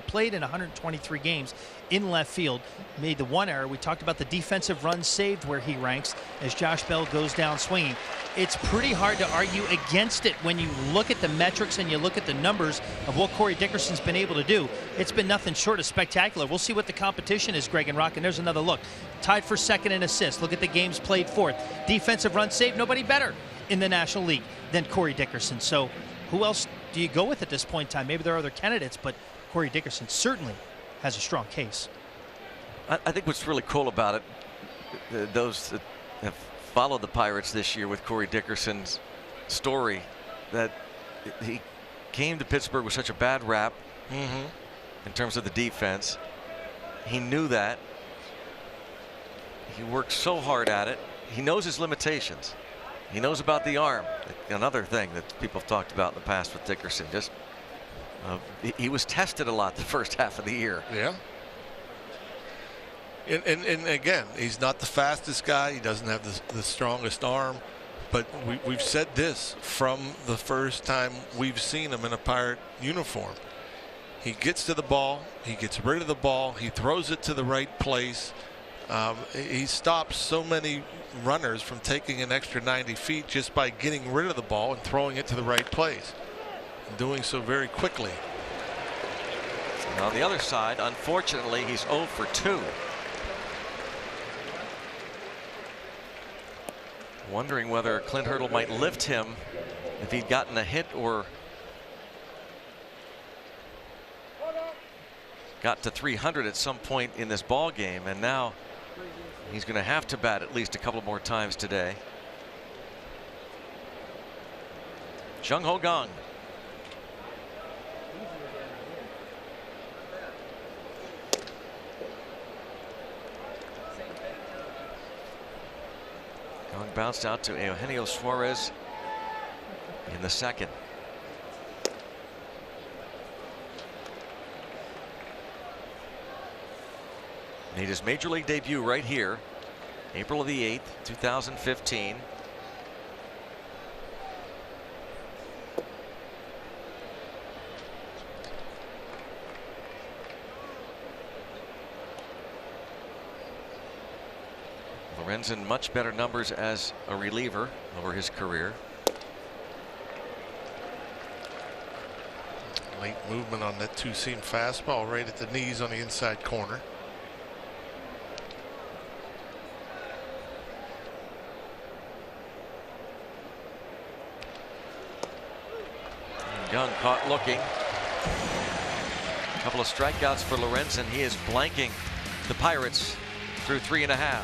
played in 123 games in left field, made the one error. We talked about the defensive runs saved, where he ranks as Josh Bell goes down swinging. It's pretty hard to argue against it when you look at the metrics and you look at the numbers of what Corey Dickerson's been able to do. It's been nothing short of spectacular. We'll see what the competition is, Greg and Rock, and there's another look. Tied for second in assists. Look at the games played fourth. Defensive run saved, nobody better in the National League than Corey Dickerson. So who else do you go with at this point in time? Maybe there are other candidates, but Corey Dickerson certainly has a strong case. I think what's really cool about it, those that have followed the Pirates this year with Corey Dickerson's story, that he came to Pittsburgh with such a bad rap in terms of the defense. He knew that. He worked so hard at it. He knows his limitations. He knows about the arm. Another thing that people have talked about in the past with Dickerson. Just he was tested a lot the first half of the year. Yeah. And again, he's not the fastest guy. He doesn't have the strongest arm. But we've said this from the first time we've seen him in a Pirate uniform. He gets to the ball. He gets rid of the ball. He throws it to the right place. He stops so many runners from taking an extra 90 feet just by getting rid of the ball and throwing it to the right place. And doing so very quickly. And on the other side, unfortunately, he's 0 for 2. Wondering whether Clint Hurdle might lift him if he'd gotten a hit or got to 300 at some point in this ball game, and now he's going to have to bat at least a couple more times today. Jung Ho Kang. Kang bounced out to Eugenio Suarez in the second. Made his major league debut right here, April of the 8th, 2015. Lorenzen much better numbers as a reliever over his career. Late movement on that two-seam fastball right at the knees on the inside corner. Young caught looking. A couple of strikeouts for Lorenzen. He is blanking the Pirates through 3.5.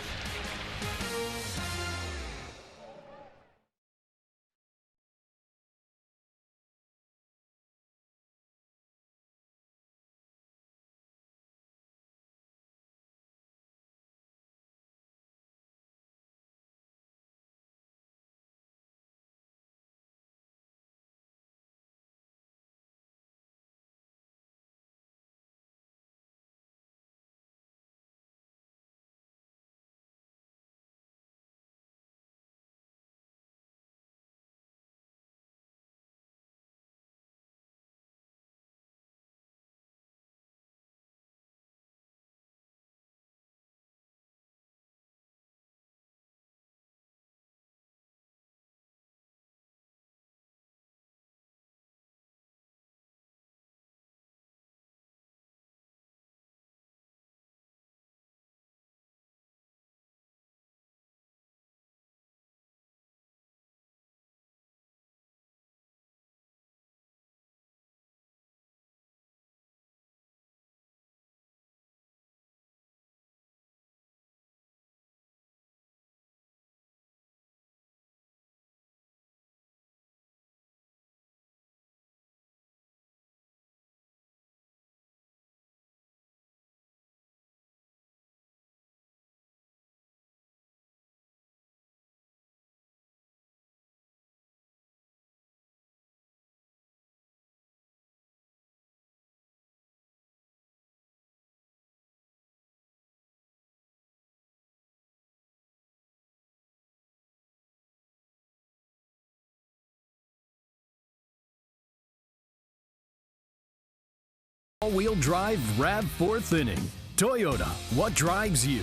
All-wheel drive RAV4 inning. Toyota, what drives you?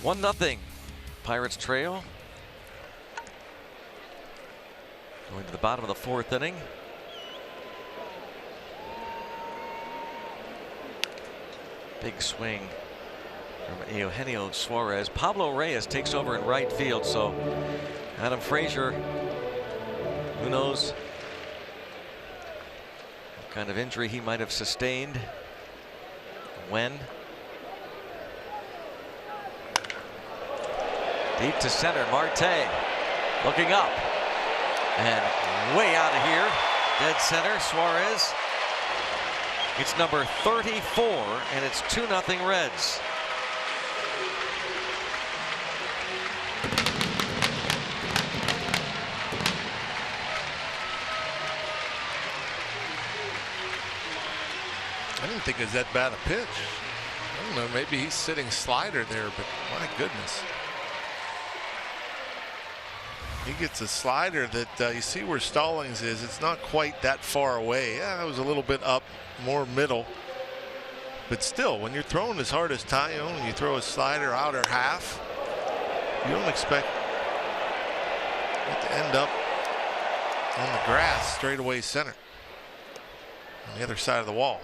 One nothing. Pirates trail. Going to the bottom of the 4th inning. Big swing from Eugenio Suarez. Pablo Reyes takes over in right field, so Adam Frazier, who knows what kind of injury he might have sustained, when. Deep to center, Marte looking up and way out of here. Dead center, Suarez. It's number 34 and it's 2-0 Reds. think it's that bad a pitch. I don't know, maybe he's sitting slider there, but my goodness. He gets a slider that you see where Stallings is. It's not quite that far away. Yeah, it was a little bit up, more middle. But still, when you're throwing as hard as Taillon and you throw a slider outer half, you don't expect it to end up on the grass straightaway center on the other side of the wall.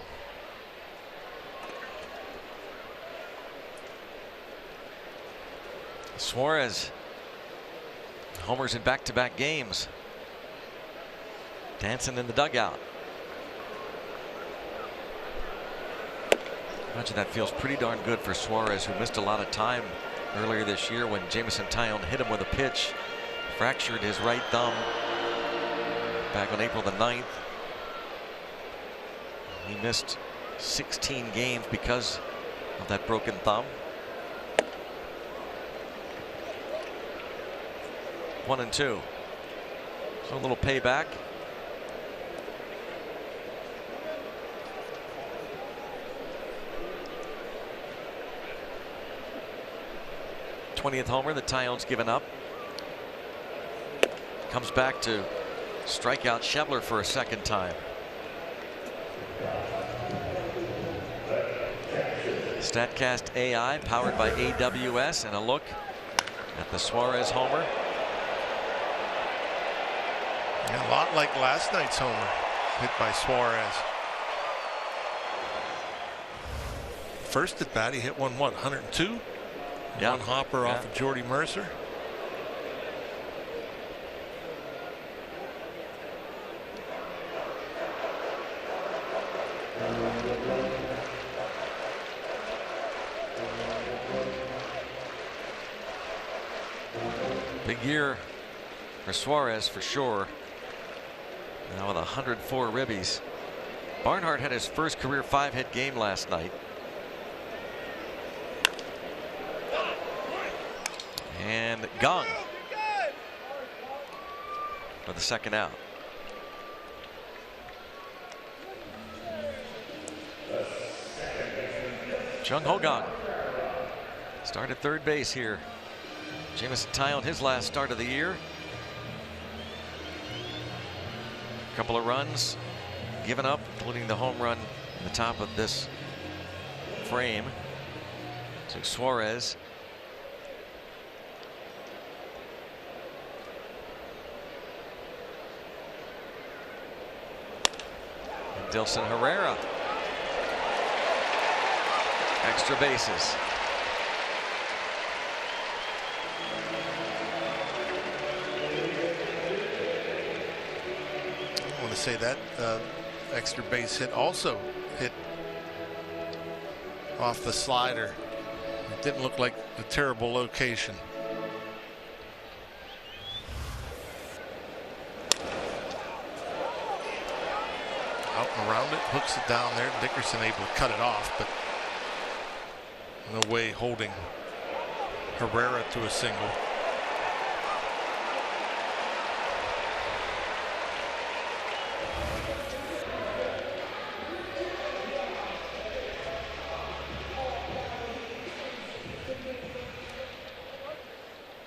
Suarez homers in back-to-back games. Dancing in the dugout. Imagine that feels pretty darn good for Suarez, who missed a lot of time earlier this year when Jameson Taillon hit him with a pitch. Fractured his right thumb back on April the 9th. He missed 16 games because of that broken thumb. 1-2. So a little payback. th homer that Taillon's given up. Comes back to strike out Schebler for a second time. StatCast AI powered by AWS, and a look at the Suarez homer. Yeah, a lot like last night's homer hit by Suarez. First at bat, he hit one, 102? Yeah. One hopper off of Jordy Mercer. Big year for Suarez for sure. Now with 104 ribbies. Barnhart had his first career 5-hit game last night. And Kang for the second out. Jung Ho Kang started third base here. Jameson Taillon, his last start of the year. A couple of runs given up, including the home run at the top of this frame to Suarez. And Dilson Herrera. Extra bases. I want to say that extra base hit also hit off the slider. It didn't look like a terrible location. Out and around it, hooks it down there. Dickerson able to cut it off, but no way holding Herrera to a single.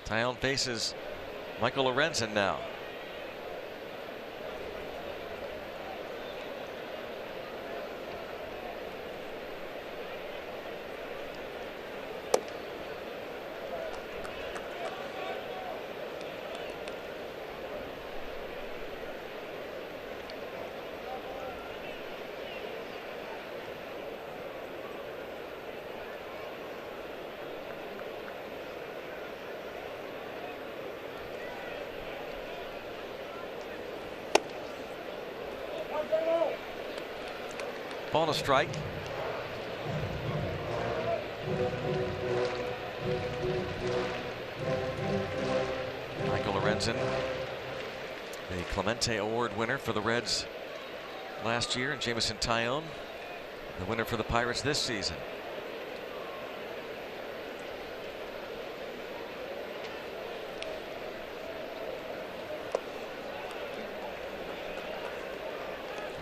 Taillon faces Michael Lorenzen now. Ball to strike. Michael Lorenzen, the Clemente Award winner for the Reds last year, and Jameson Taillon, the winner for the Pirates this season.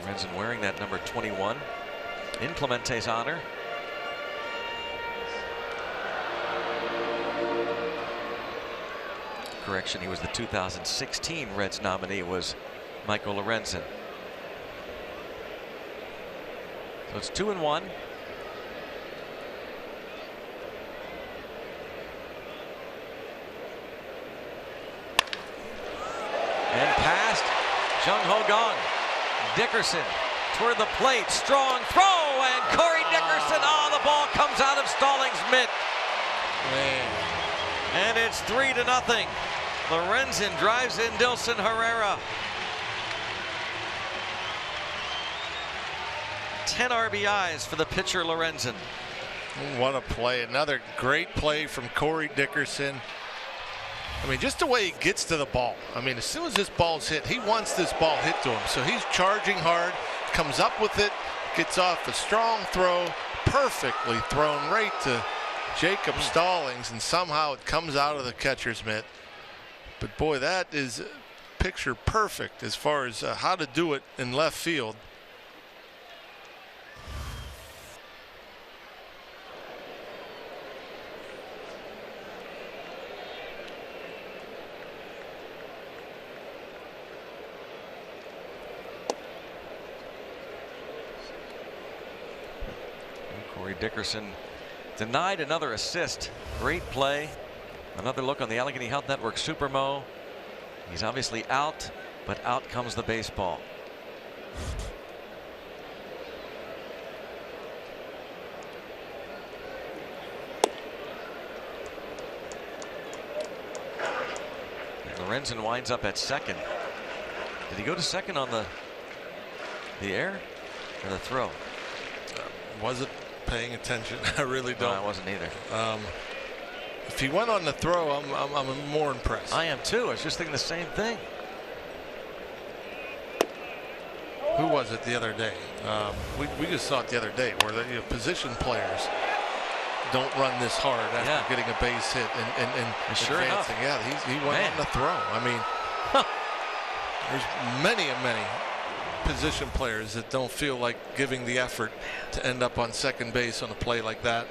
Lorenzen wearing that number 21. in Clemente's honor. Correction, he was the 2016 Reds nominee, was Michael Lorenzen. So it's 2-1. And past Jung Ho Kang. Dickerson toward the plate. Strong throw, and Corey Dickerson. Oh, the ball comes out of Stallings' mitt. Man. And it's 3-0. Lorenzen drives in Dilson Herrera. 10 RBIs for the pitcher Lorenzen. What a play. Another great play from Corey Dickerson. I mean, just the way he gets to the ball. I mean, as soon as this ball's hit, he wants this ball hit to him. So he's charging hard, comes up with it, gets off a strong throw, perfectly thrown right to Jacob Stallings, and somehow it comes out of the catcher's mitt. But boy, that is picture perfect as far as how to do it in left field. Corey Dickerson denied another assist. Great play. Another look on the Allegheny Health Network Supermo. He's obviously out, but out comes the baseball. And Lorenzen winds up at second. Did he go to second on the air or the throw? Wasn't paying attention. I really don't. No, I wasn't either. If he went on the throw, I'm more impressed. I am too. I was just thinking the same thing. Who was it the other day? We just saw it the other day where the position players don't run this hard after getting a base hit and sure advancing. enough. Yeah, he went on the throw. I mean, there's many position players that don't feel like giving the effort to end up on second base on a play like that.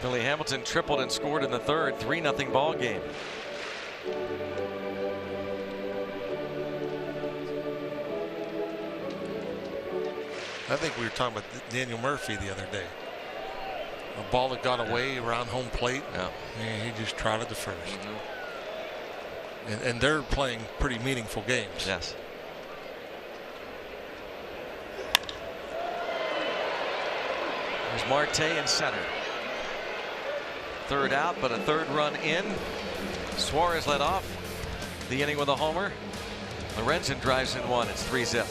Billy Hamilton tripled and scored in the third. 3-0 ball game. I think we were talking about Daniel Murphy the other day. A ball that got away around home plate. Yeah. And he just trotted to first. And they're playing pretty meaningful games. Yes. There's Marte in center. Third out, but a third run in. Suarez led off the inning with a homer. Lorenzen drives in one. It's 3-0.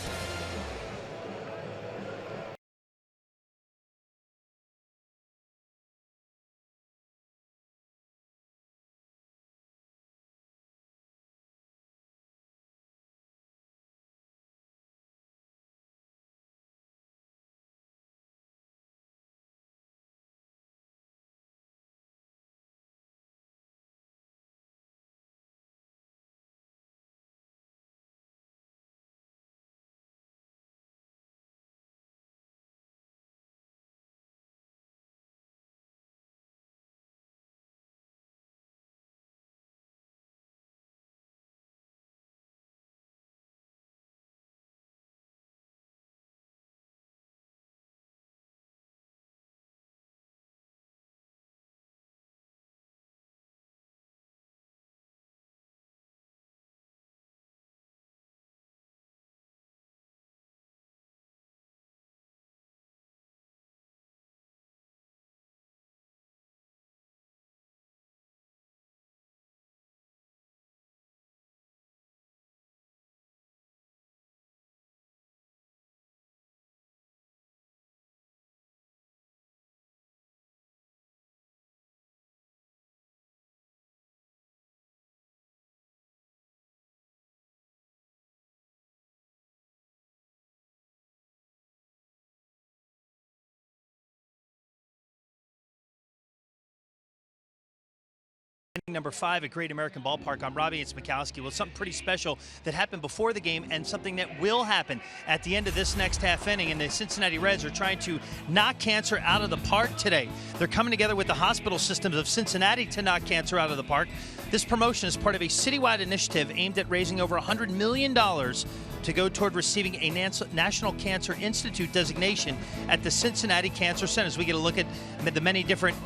Number 5 at Great American Ballpark. I'm Robbie. It's Mikowski. Well, something pretty special that happened before the game and something that will happen at the end of this next half inning. And the Cincinnati Reds are trying to knock cancer out of the park today. They're coming together with the hospital systems of Cincinnati to knock cancer out of the park. This promotion is part of a citywide initiative aimed at raising over $100 million to go toward receiving a National Cancer Institute designation at the Cincinnati Cancer Centers. We get a look at the many different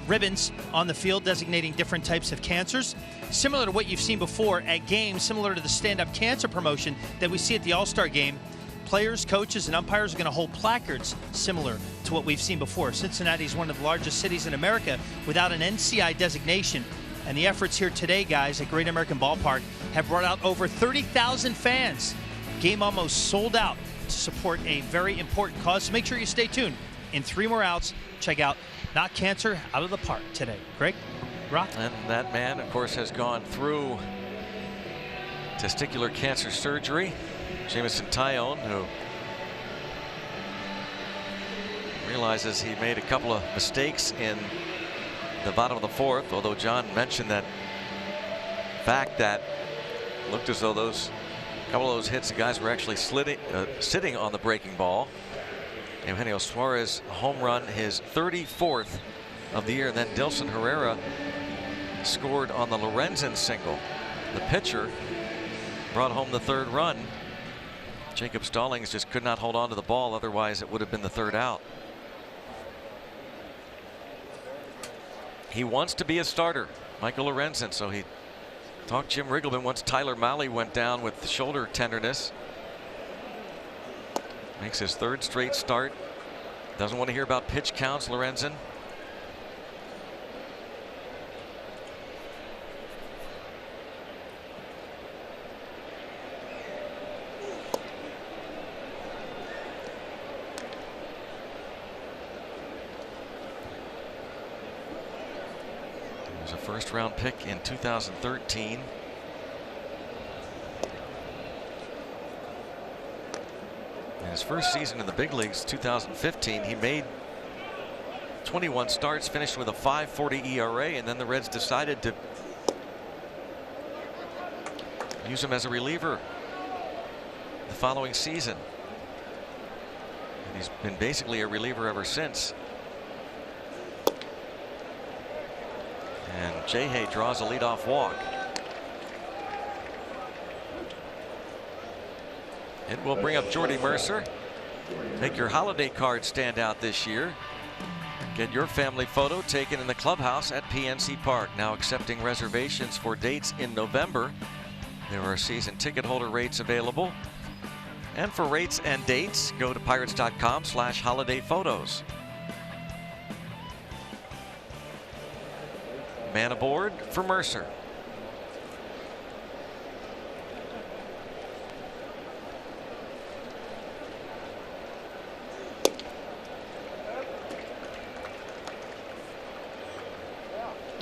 ribbons on the field designating different types of cancers. Similar to what you've seen before at games, similar to the stand-up cancer promotion that we see at the All-Star game, players, coaches, and umpires are going to hold placards similar to what we've seen before. Cincinnati is one of the largest cities in America without an NCI designation. And the efforts here today, guys, at Great American Ballpark have brought out over 30,000 fans. Game almost sold out to support a very important cause. So make sure you stay tuned. In 3 more outs, check out Knock Cancer Out of the Park today. Greg, Rock. And that man, of course, has gone through testicular cancer surgery. Jameson Taillon, who realizes he made a couple of mistakes in the bottom of the 4th, although John mentioned that fact that looked as though a couple of those hits, the guys were actually sitting on the breaking ball. Eugenio Suarez, home run, his 34th of the year. And then Dilson Herrera scored on the Lorenzen single. The pitcher brought home the 3rd run. Jacob Stallings just could not hold on to the ball, otherwise it would have been the 3rd out. He wants to be a starter, Michael Lorenzen, so he talked Jim Riggleman once Tyler Mahle went down with shoulder tenderness. Makes his 3rd straight start. Doesn't want to hear about pitch counts, Lorenzen. A first-round pick in 2013. In his first season in the big leagues, 2015, he made 21 starts, finished with a 5.40 ERA, and then the Reds decided to use him as a reliever the following season. And he's been basically a reliever ever since. And Jay draws a leadoff walk. It will bring up Jordy Mercer. Make your holiday card stand out this year. Get your family photo taken in the clubhouse at PNC Park. Now accepting reservations for dates in November. There are season ticket holder rates available. And for rates and dates, go to pirates.com/holiday photos. Man aboard for Mercer.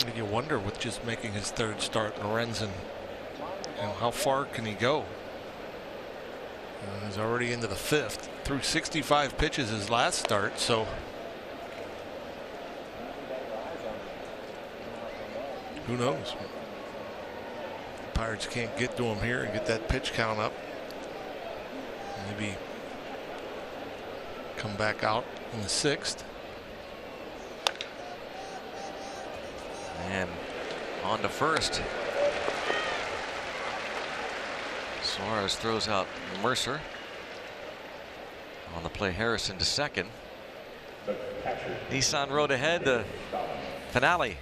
And you wonder, with just making his 3rd start, Lorenzen, how far can he go? He's already into the 5th. Threw 65 pitches his last start, so who knows? The Pirates can't get to him here and get that pitch count up. Maybe come back out in the 6th. And on to first. Suarez throws out Mercer. On the play, Harrison to second. Nissan Road ahead, the finale.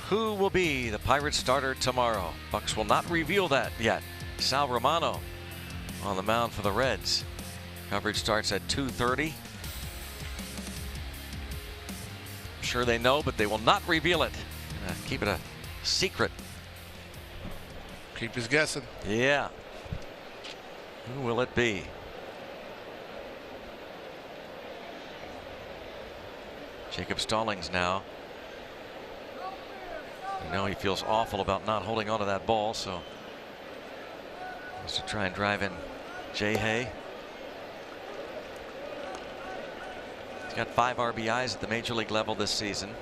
Who will be the Pirates starter tomorrow? Bucks will not reveal that yet. Sal Romano on the mound for the Reds. Coverage starts at 2:30. I'm sure they know, but they will not reveal it. Keep it a secret. Keep us guessing. Yeah. Who will it be? Jacob Stallings now. You know he feels awful about not holding on to that ball, so wants to try and drive in Jay Hay. He's got 5 RBIs at the major league level this season.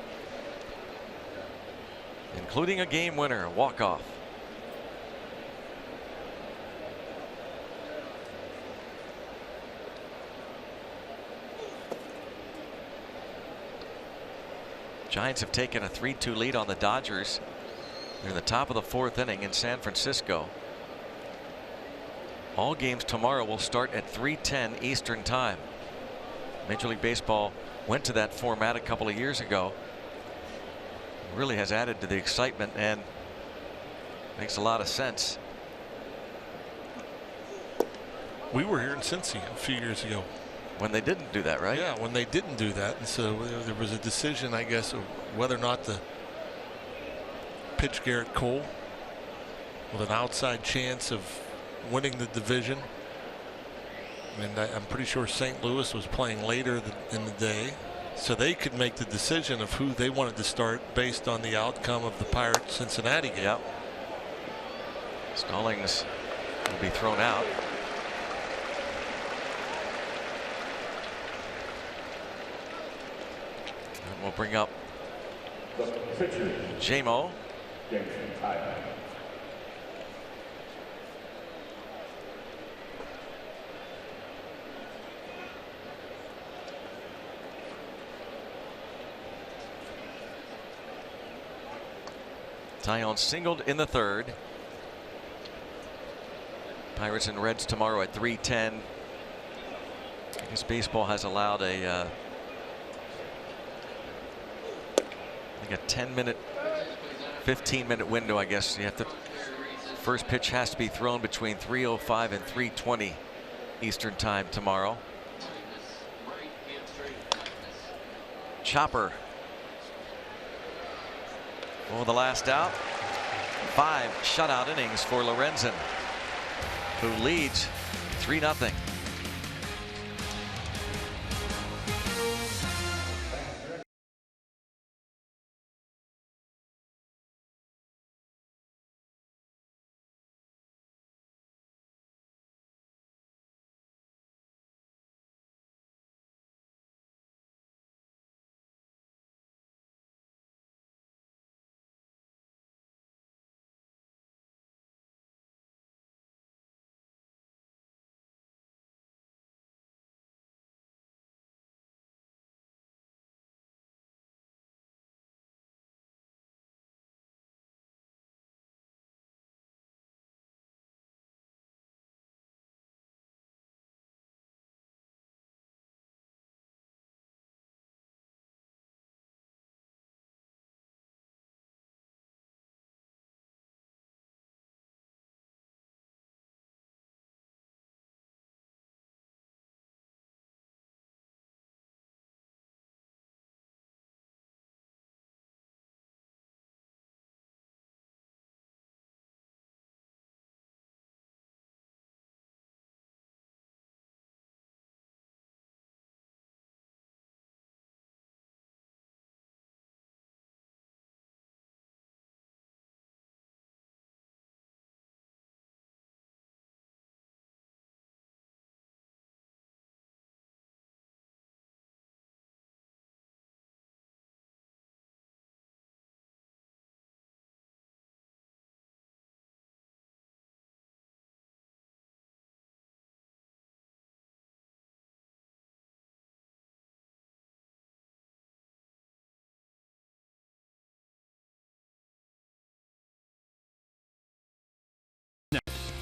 including a game winner, a walk-off. Giants have taken a 3-2 lead on the Dodgers. They're in the top of the 4th inning in San Francisco. All games tomorrow will start at 3:10 Eastern Time. Major League Baseball went to that format a couple of years ago. It really has added to the excitement and makes a lot of sense. We were here in Cincy a few years ago when they didn't do that, right? Yeah, when they didn't do that, and so there was a decision, I guess, of whether or not to pitch Garrett Cole with an outside chance of winning the division. And I'm pretty sure St. Louis was playing later in the day, so they could make the decision of who they wanted to start based on the outcome of the Pirates-Cincinnati game. Yep. Stallings will be thrown out. And we'll bring up Jamo. Taillon singled in the 3rd. Pirates and Reds tomorrow at 3:10. I guess baseball has allowed I think a 10-minute, 15-minute window. I guess you have to. First pitch has to be thrown between 3:05 and 3:20 Eastern Time tomorrow. Chopper. For the last out. 5 shutout innings for Lorenzen, who leads 3-0.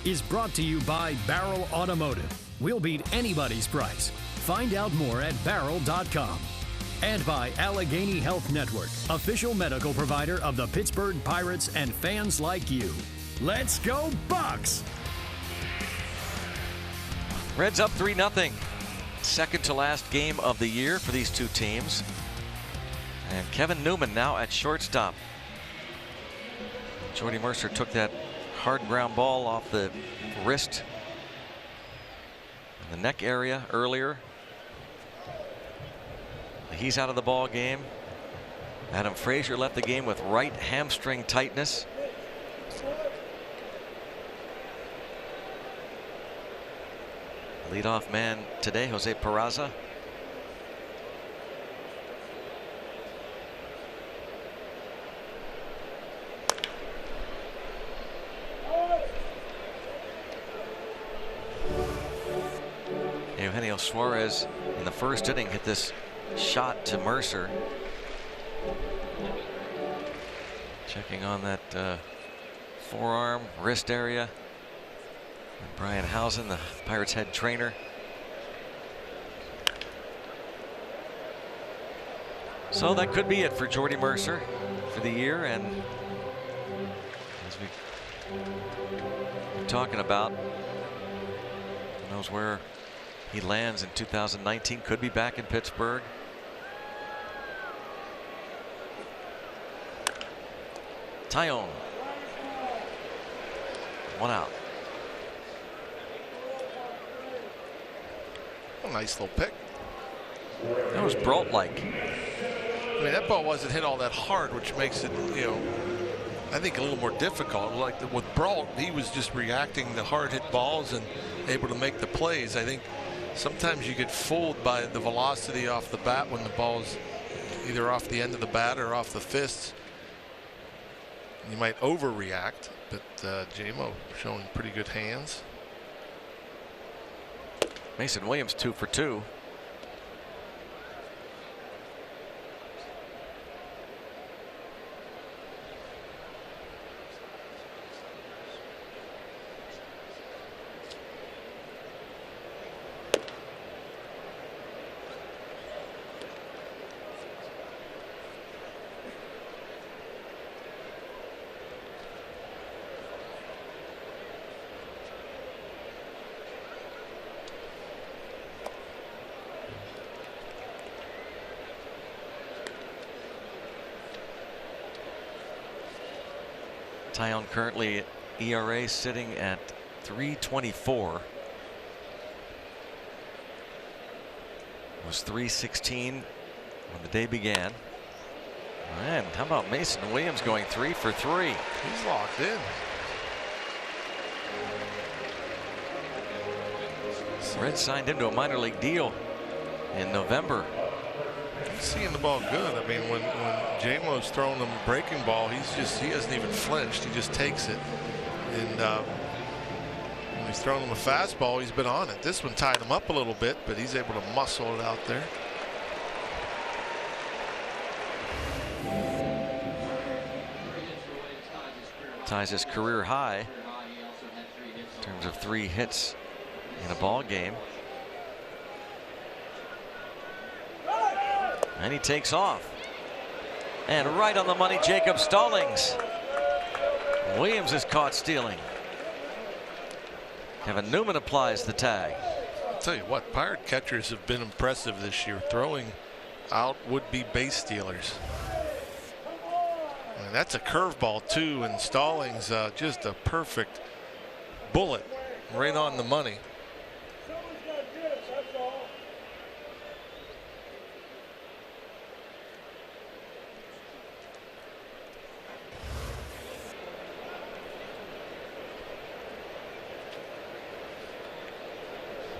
Is brought to you by Barrel Automotive. We'll beat anybody's price. Find out more at barrel.com. And by Allegheny Health Network, official medical provider of the Pittsburgh Pirates and fans like you. Let's go Bucks! Reds up 3-0. Second to last game of the year for these two teams. And Kevin Newman now at shortstop. Jordy Mercer took that hard ground ball off the wrist in the neck area earlier. He's out of the ball game. Adam Frazier left the game with right hamstring tightness. Leadoff man today, Jose Peraza. Eugenio Suarez in the first inning hit this shot to Mercer. Checking on that forearm, wrist area. And Brian Housen, the Pirates head trainer. So that could be it for Jordy Mercer for the year. And as we're talking about, who knows where he lands in 2019. Could be back in Pittsburgh. Taillon. One out. A nice little pick. That was Brault-like. I mean, that ball wasn't hit all that hard, which makes it, I think a little more difficult. Like with Brault, he was just reacting to hard hit balls and able to make the plays. I think sometimes you get fooled by the velocity off the bat when the ball's either off the end of the bat or off the fists. You might overreact, but J-Mo showing pretty good hands. Mason Williams 2 for 2. Taillon currently ERA sitting at 3.24. Was 3.16 when the day began. And how about Mason Williams going 3 for 3? He's locked in. Reds signed him to a minor league deal in November. He's seeing the ball good. I mean, when J-Mo's throwing him a breaking ball, he hasn't even flinched. He just takes it. And when he's throwing him a fastball, he's been on it. This one tied him up a little bit, but he's able to muscle it out there. Ties his career high in terms of 3 hits in a ball game. And he takes off. And right on the money, Jacob Stallings. Williams is caught stealing. Kevin Newman applies the tag. I'll tell you what, Pirate catchers have been impressive this year, throwing out would-be base stealers. And that's a curveball too, and Stallings just a perfect bullet right on the money.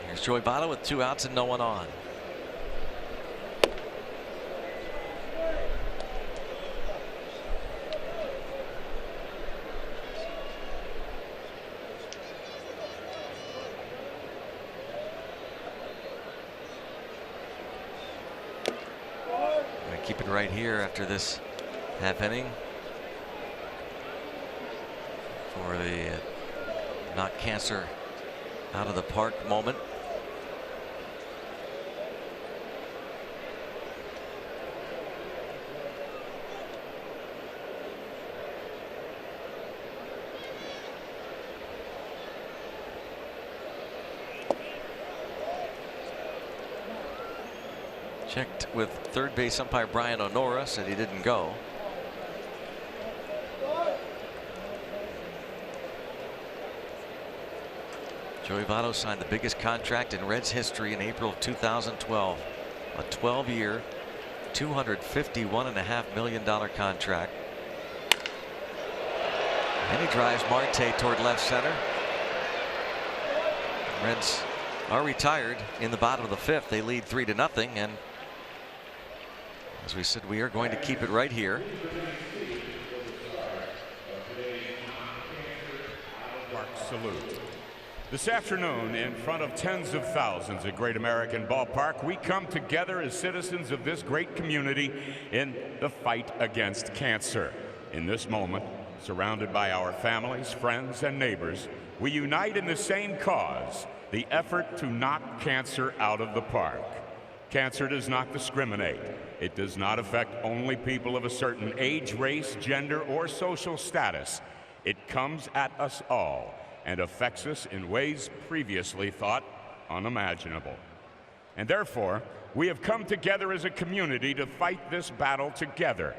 Here's Joey Votto with 2 outs and no one on. Gonna keep it right here after this half inning for the knock cancer out of the park moment. Checked with third base umpire Brian Onora, said he didn't go. Joey Votto signed the biggest contract in Reds history in April of 2012. A 12-year, $251.5 million contract. And he drives Marte toward left center. Reds are retired in the bottom of the 5th. They lead 3-0, and as we said, we are going to keep it right here. Mark Salute. This afternoon, in front of tens of thousands at Great American Ballpark, we come together as citizens of this great community in the fight against cancer. In this moment, surrounded by our families, friends, and neighbors, we unite in the same cause, the effort to knock cancer out of the park. Cancer does not discriminate. It does not affect only people of a certain age, race, gender, or social status. It comes at us all and affects us in ways previously thought unimaginable. And therefore, we have come together as a community to fight this battle together.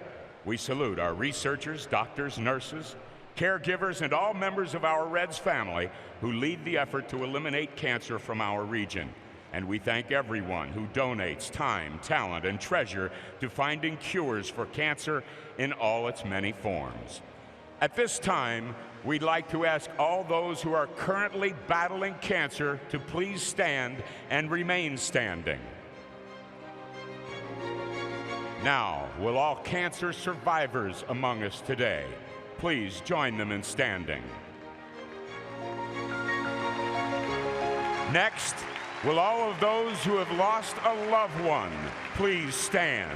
We salute our researchers, doctors, nurses, caregivers, and all members of our Reds family who lead the effort to eliminate cancer from our region. And we thank everyone who donates time, talent, and treasure to finding cures for cancer in all its many forms. At this time, we'd like to ask all those who are currently battling cancer to please stand and remain standing. Now, will all cancer survivors among us today please join them in standing? Next, will all of those who have lost a loved one please stand?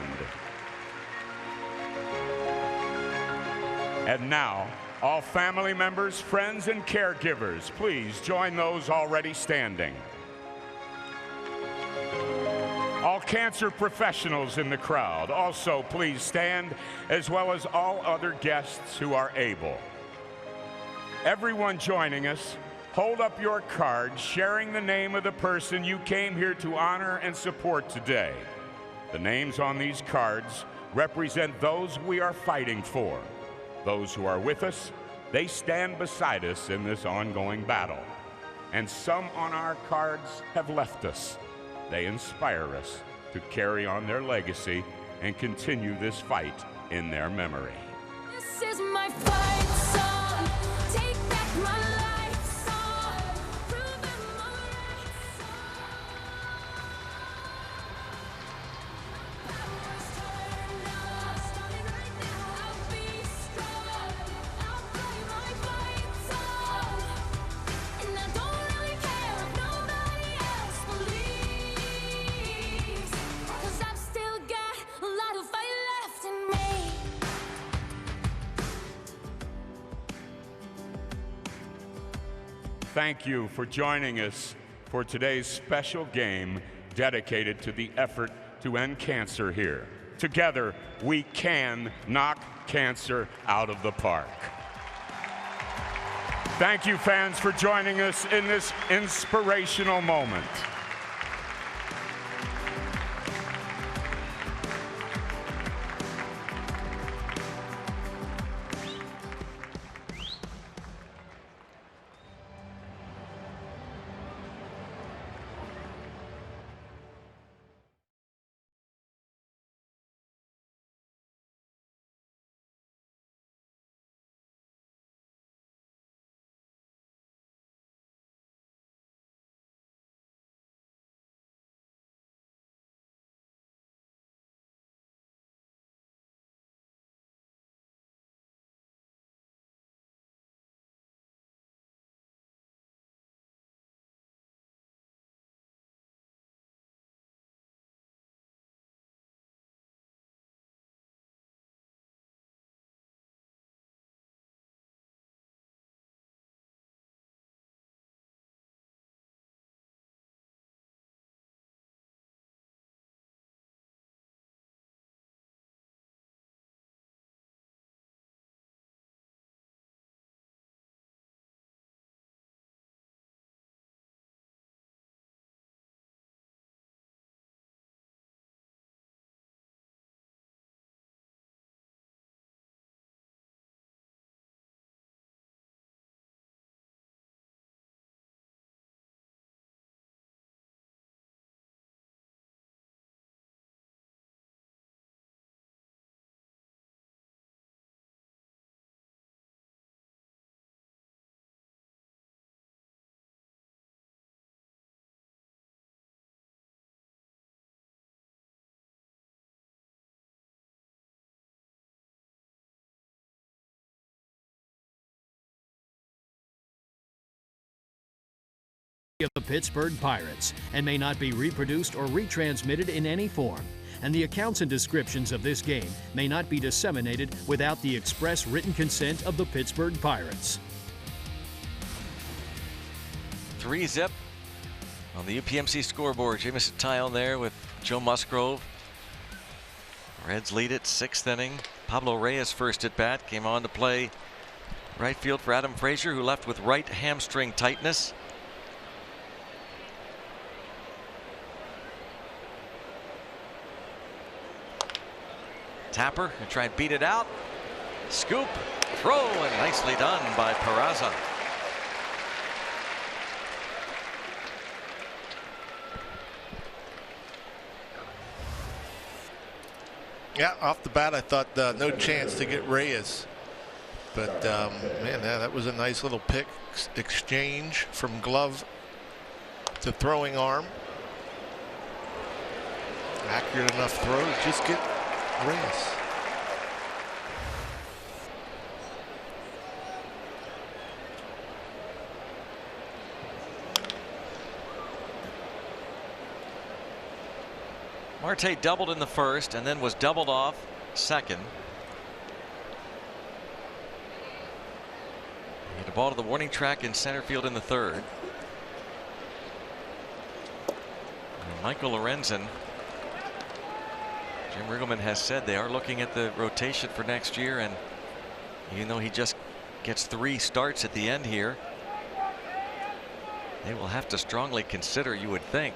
And now, all family members, friends, and caregivers, please join those already standing. All cancer professionals in the crowd also please stand, as well as all other guests who are able. Everyone joining us, hold up your card sharing the name of the person you came here to honor and support today. The names on these cards represent those we are fighting for. Those who are with us, they stand beside us in this ongoing battle. And some on our cards have left us. They inspire us to carry on their legacy and continue this fight in their memory. This is my fight song. Take back my life song. Prove I'm alright song. Power's turned off. Starting right now. I'll be strong. I'll play my fight song. And I don't really care if nobody else believes. 'Cause I've still got a lot of fight left in me. Thank you for joining us for today's special game dedicated to the effort to end cancer here. Together, we can knock cancer out of the park. Thank you, fans, for joining us in this inspirational moment. of the Pittsburgh Pirates and may not be reproduced or retransmitted in any form. And the accounts and descriptions of this game may not be disseminated without the express written consent of the Pittsburgh Pirates. 3-zip on the UPMC scoreboard. Jamison Taillon there with Joe Musgrove. Reds lead it, 6th inning. Pablo Reyes first at bat, came on to play right field for Adam Frazier, who left with right hamstring tightness. Tapper and try and beat it out. Scoop, throw, and nicely done by Peraza. Yeah, off the bat, I thought no chance to get Reyes. But, man, that was a nice little pick exchange from glove to throwing arm. Accurate enough throw to just get Reyes. Marte doubled in the first and then was doubled off second. Hit a ball to the warning track in center field in the third. And Michael Lorenzen, Jim Riggleman has said they are looking at the rotation for next year, and even though he just gets 3 starts at the end here, they will have to strongly consider, you would think,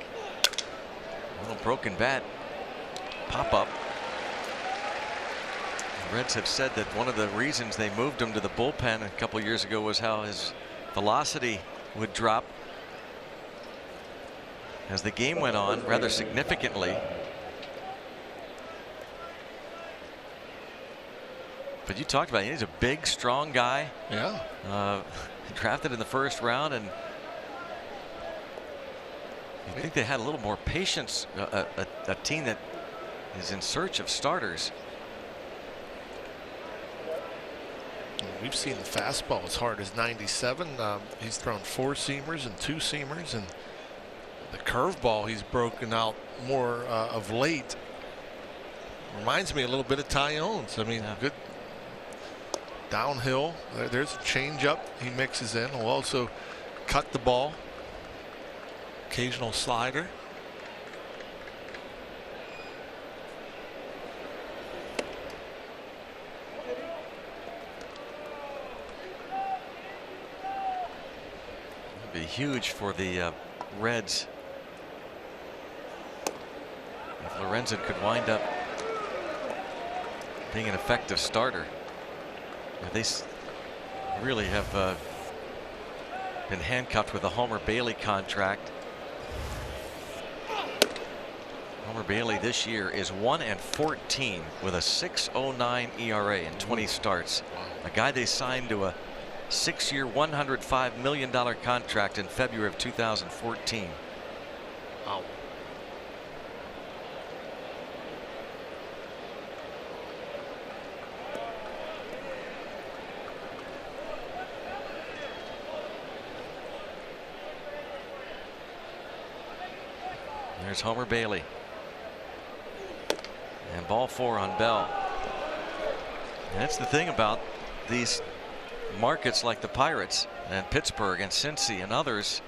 a little broken bat pop up. The Reds have said that one of the reasons they moved him to the bullpen a couple years ago was how his velocity would drop as the game went on rather significantly. But you talked about it. He's a big, strong guy. Yeah. Drafted in the first round, and I think they had a little more patience. A team that is in search of starters. We've seen the fastball as hard as 97. He's thrown 4-seamers and 2-seamers, and the curveball he's broken out more of late. Reminds me a little bit of Taillon's. I mean, good downhill. There's a changeup he mixes in. Will also cut the ball. Occasional slider. Be huge for the Reds if Lorenzen could wind up being an effective starter. They really have been handcuffed with a Homer Bailey contract. Homer Bailey this year is 1-14 with a 6.09 ERA in 20 starts. A guy they signed to a 6-year, $105 million contract in February of 2014. Wow. There's Homer Bailey. And ball 4 on Bell. And that's the thing about these markets like the Pirates and Pittsburgh and Cincy and others,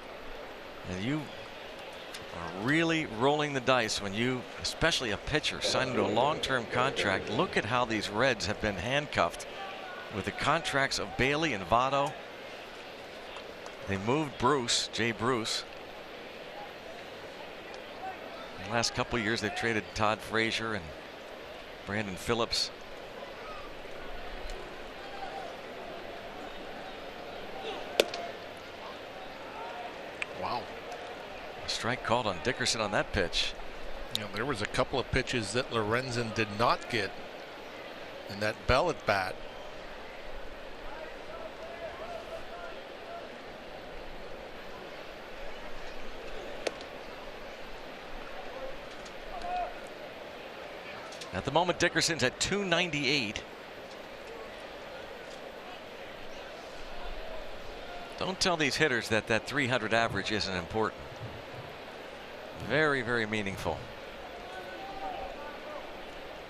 and you are really rolling the dice when you, especially a pitcher, sign into a long-term contract. Look at how these Reds have been handcuffed with the contracts of Bailey and Votto. They moved Bruce, Jay Bruce. In the last couple of years they've traded Todd Frazier and Brandon Phillips. Wow. A strike called on Dickerson on that pitch. You know, there was a couple of pitches that Lorenzen did not get in that Bell at bat. At the moment, Dickerson's at 298. Don't tell these hitters that that 300 average isn't important. Very, very meaningful.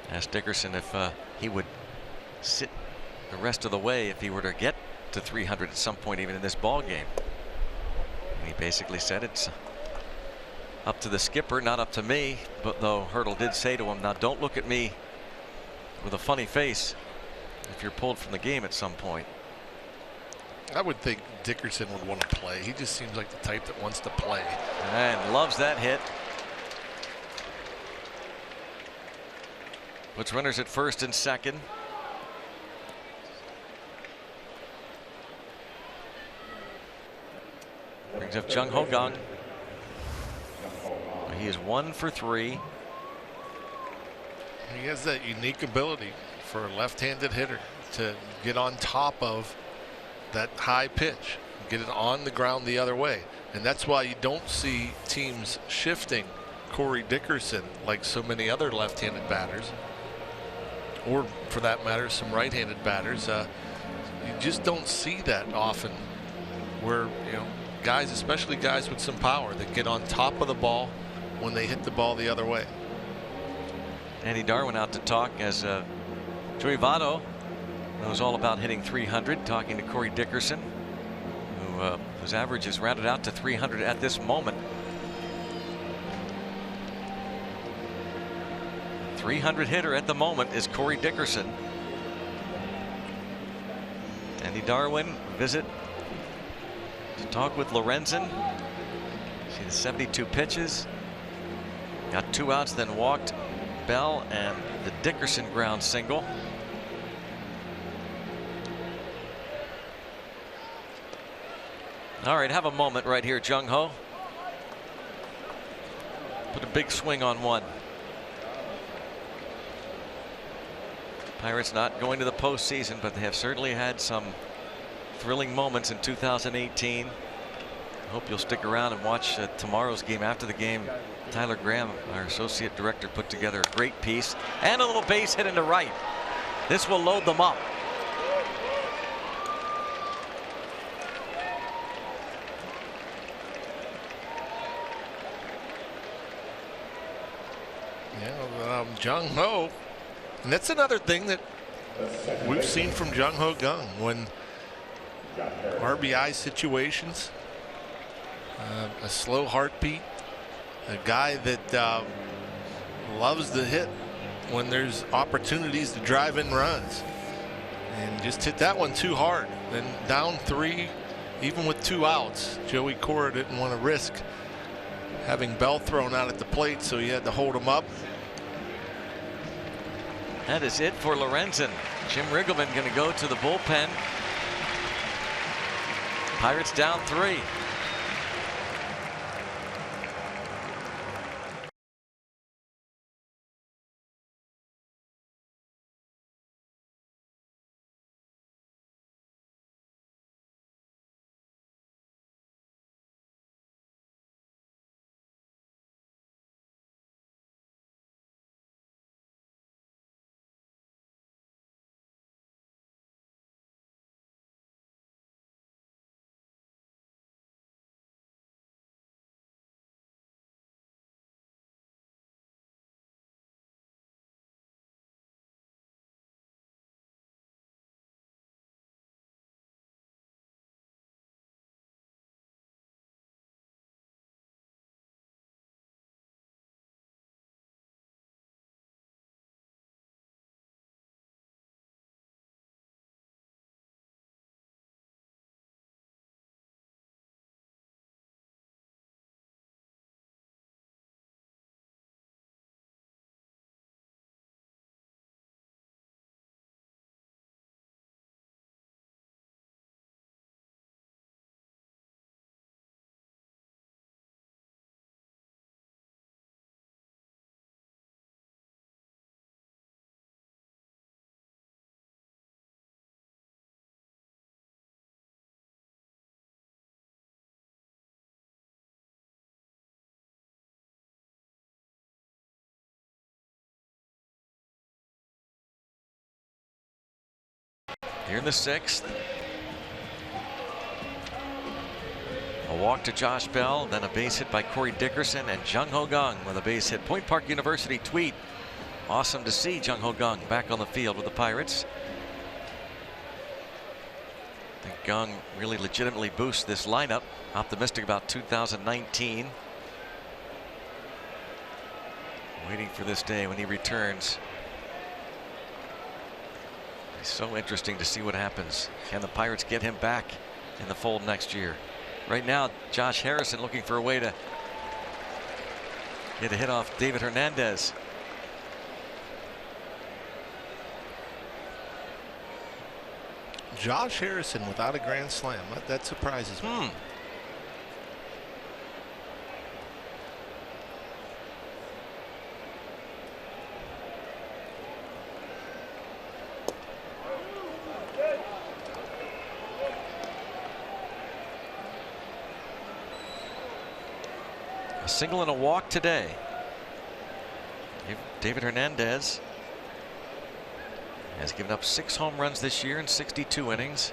Asked Dickerson if he would sit the rest of the way if he were to get to 300 at some point, even in this ball game. And he basically said it's up to the skipper, not up to me. But though Hurdle did say to him, now don't look at me with a funny face if you're pulled from the game at some point. I would think Dickerson would want to play. He just seems like the type that wants to play. And loves that hit. Puts runners at first and second. Brings up Jung Ho Kang. He is 1 for 3. He has that unique ability for a left-handed hitter to get on top of that high pitch, get it on the ground the other way. And that's why you don't see teams shifting Corey Dickerson like so many other left-handed batters, or for that matter some right-handed batters. You just don't see that often where, guys, especially guys with some power, that get on top of the ball when they hit the ball the other way. Andy Darwin out to talk as Joey Votto knows all about hitting 300, talking to Corey Dickerson, whose average is rounded out to 300 at this moment. 300 hitter at the moment is Corey Dickerson. Andy Darwin visit to talk with Lorenzen. See the 72 pitches. Got 2 outs, then walked Bell and the Dickerson ground single. All right, have a moment right here, Jung Ho. Put a big swing on one. Pirates not going to the postseason, but they have certainly had some thrilling moments in 2018. I hope you'll stick around and watch tomorrow's game. After the game, Tyler Graham, our associate director, put together a great piece and a little base hit into right. This will load them up. Jung Ho, and that's another thing that we've seen from Jung Ho Kang when RBI situations, a slow heartbeat, a guy that loves to hit when there's opportunities to drive in runs, and just hit that one too hard. Then down 3, even with 2 outs, Joey Cora didn't want to risk having Bell thrown out at the plate, so he had to hold him up. That is it for Lorenzen. Jim Riggleman going to go to the bullpen. Pirates down 3. Here in the 6th. A walk to Josh Bell, then a base hit by Corey Dickerson, and Jung Ho Kang with a base hit. Point Park University tweet. Awesome to see Jung Ho Kang back on the field with the Pirates. I think Kang really legitimately boosts this lineup. Optimistic about 2019. Waiting for this day when he returns. It's so interesting to see what happens. Can the Pirates get him back in the fold next year? Right now, Josh Harrison looking for a way to get a hit off David Hernandez. Josh Harrison without a grand slam. That surprises me. A single and a walk today. David Hernandez has given up 6 home runs this year in 62 innings.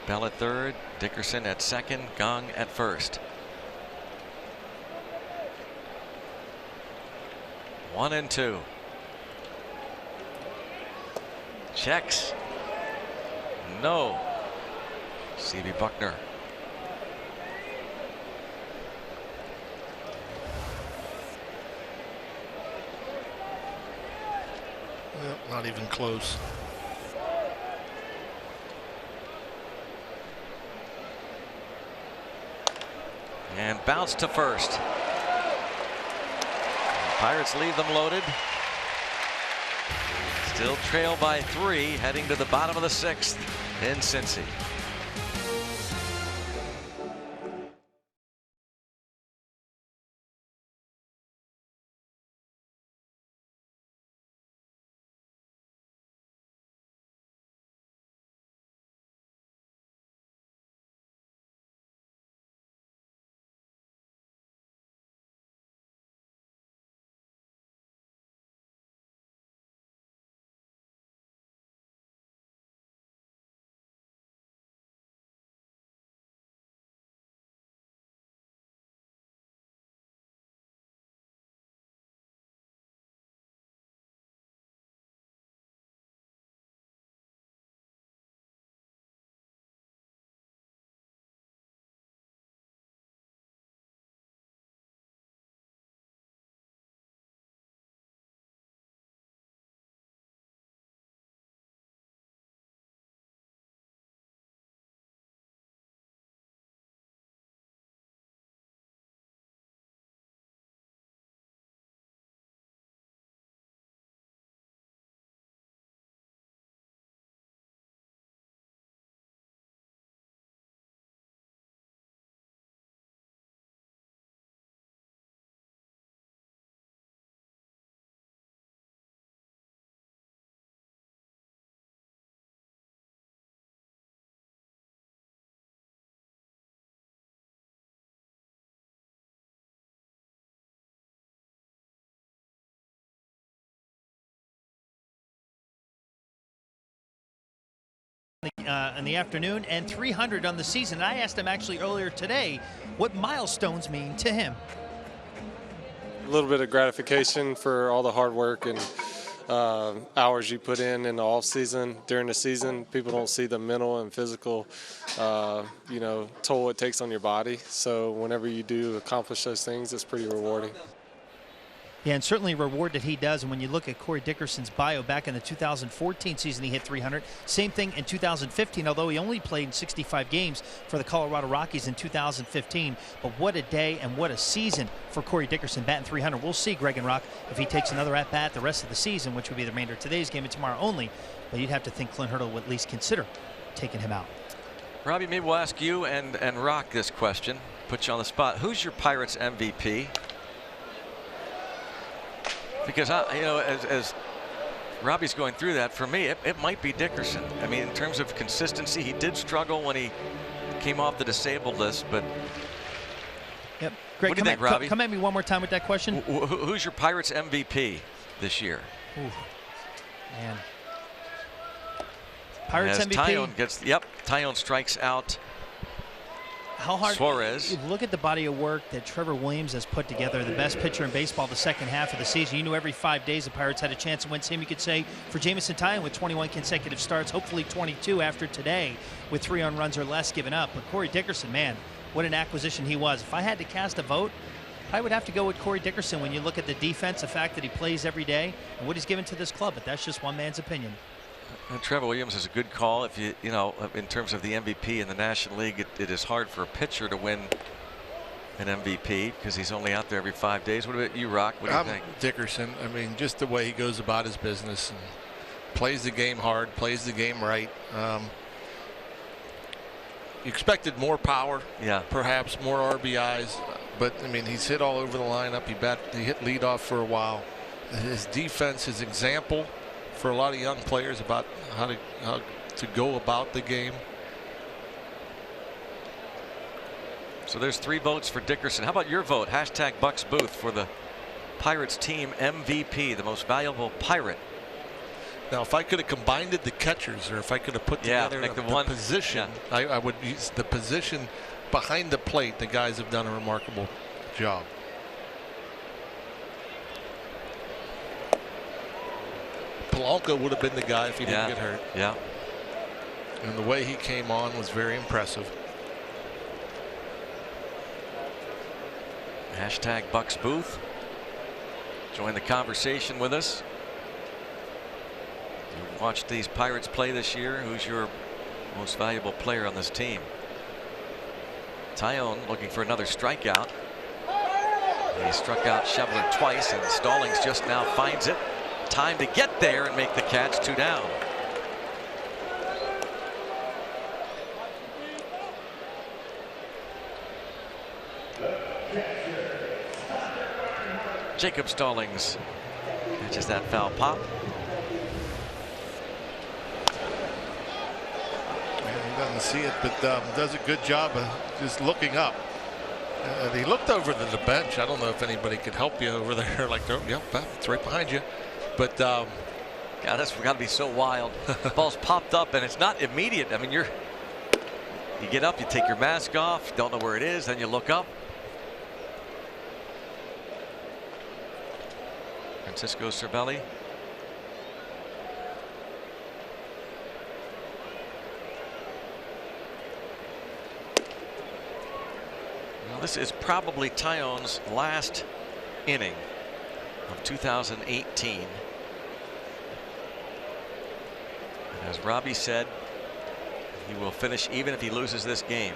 Bell at third, Dickerson at second, Kang at first. 1-2. Checks. No. C.B. Buckner. Yep, not even close. And bounce to first. Pirates leave them loaded. Still trail by 3, heading to the bottom of the 6th in Cincy. In the afternoon and 300 on the season. And I asked him actually earlier today what milestones mean to him. A little bit of gratification for all the hard work and hours you put in the off season. During the season, people don't see the mental and physical toll it takes on your body. So whenever you do accomplish those things, it's pretty rewarding. Yeah, and certainly a reward that he does. And when you look at Corey Dickerson's bio back in the 2014 season, he hit 300. Same thing in 2015, although he only played in 65 games for the Colorado Rockies in 2015. But what a day and what a season for Corey Dickerson, batting 300. We'll see, Greg and Rock, if he takes another at-bat the rest of the season, which would be the remainder of today's game and tomorrow only. But you'd have to think Clint Hurdle would at least consider taking him out. Robbie, maybe we'll ask you and Rock this question. Put you on the spot. Who's your Pirates MVP? Because, as Robbie's going through that, for me, it might be Dickerson. I mean, in terms of consistency, he did struggle when he came off the disabled list, but Yep. Greg, What do you think, Robbie? come at me one more time with that question. Who's your Pirates MVP this year? Ooh. Man. Pirates As MVP. Taillon gets, Taillon strikes out How hard? Suarez. You look at the body of work that Trevor Williams has put together, the best pitcher in baseball the second half of the season. You knew every 5 days the Pirates had a chance to win. Same you could say for Jamison Taillon with 21 consecutive starts, hopefully 22 after today with 3 earned runs or less given up. But Corey Dickerson, man, what an acquisition he was. If I had to cast a vote, I would have to go with Corey Dickerson when you look at the defense, the fact that he plays every day, and what he's given to this club. But that's just one man's opinion. And Trevor Williams is a good call. If you know, in terms of the MVP in the National League, it is hard for a pitcher to win an MVP because he's only out there every 5 days. What about you, Rock? What do you think? Dickerson. I mean, just the way he goes about his business and plays the game hard, plays the game right. You expected more power, perhaps more RBIs, but I mean, he's hit all over the lineup. He hit leadoff for a while. His defense, his example for a lot of young players about how to go about the game. So there's 3 votes for Dickerson. How about your vote? Hashtag Bucks Booth for the Pirates team MVP, the most valuable Pirate. Now, if I could have combined the catchers, or if I could have put together the position, I would use the position behind the plate. The guys have done a remarkable job. Polanco would have been the guy if he didn't get hurt. Yeah. And the way he came on was very impressive. Hashtag Bucks Booth. Join the conversation with us. You watched these Pirates play this year. Who's your most valuable player on this team? Taillon looking for another strikeout. He struck out Shoveler twice, and Stallings just now finds it. Time to get there and make the catch. 2 down. Jacob Stallings catches that foul pop. He doesn't see it, but does a good job of just looking up. He looked over to the bench. I don't know if anybody could help you over there. Like, oh, yep, it's right behind you. But yeah, that's got to be so wild. Ball's popped up and it's not immediate. I mean, you get up, you take your mask off, don't know where it is, then you look up. Francisco Cervelli. Well, this is probably Taillon's last inning of 2018. As Robbie said, he will finish even if he loses this game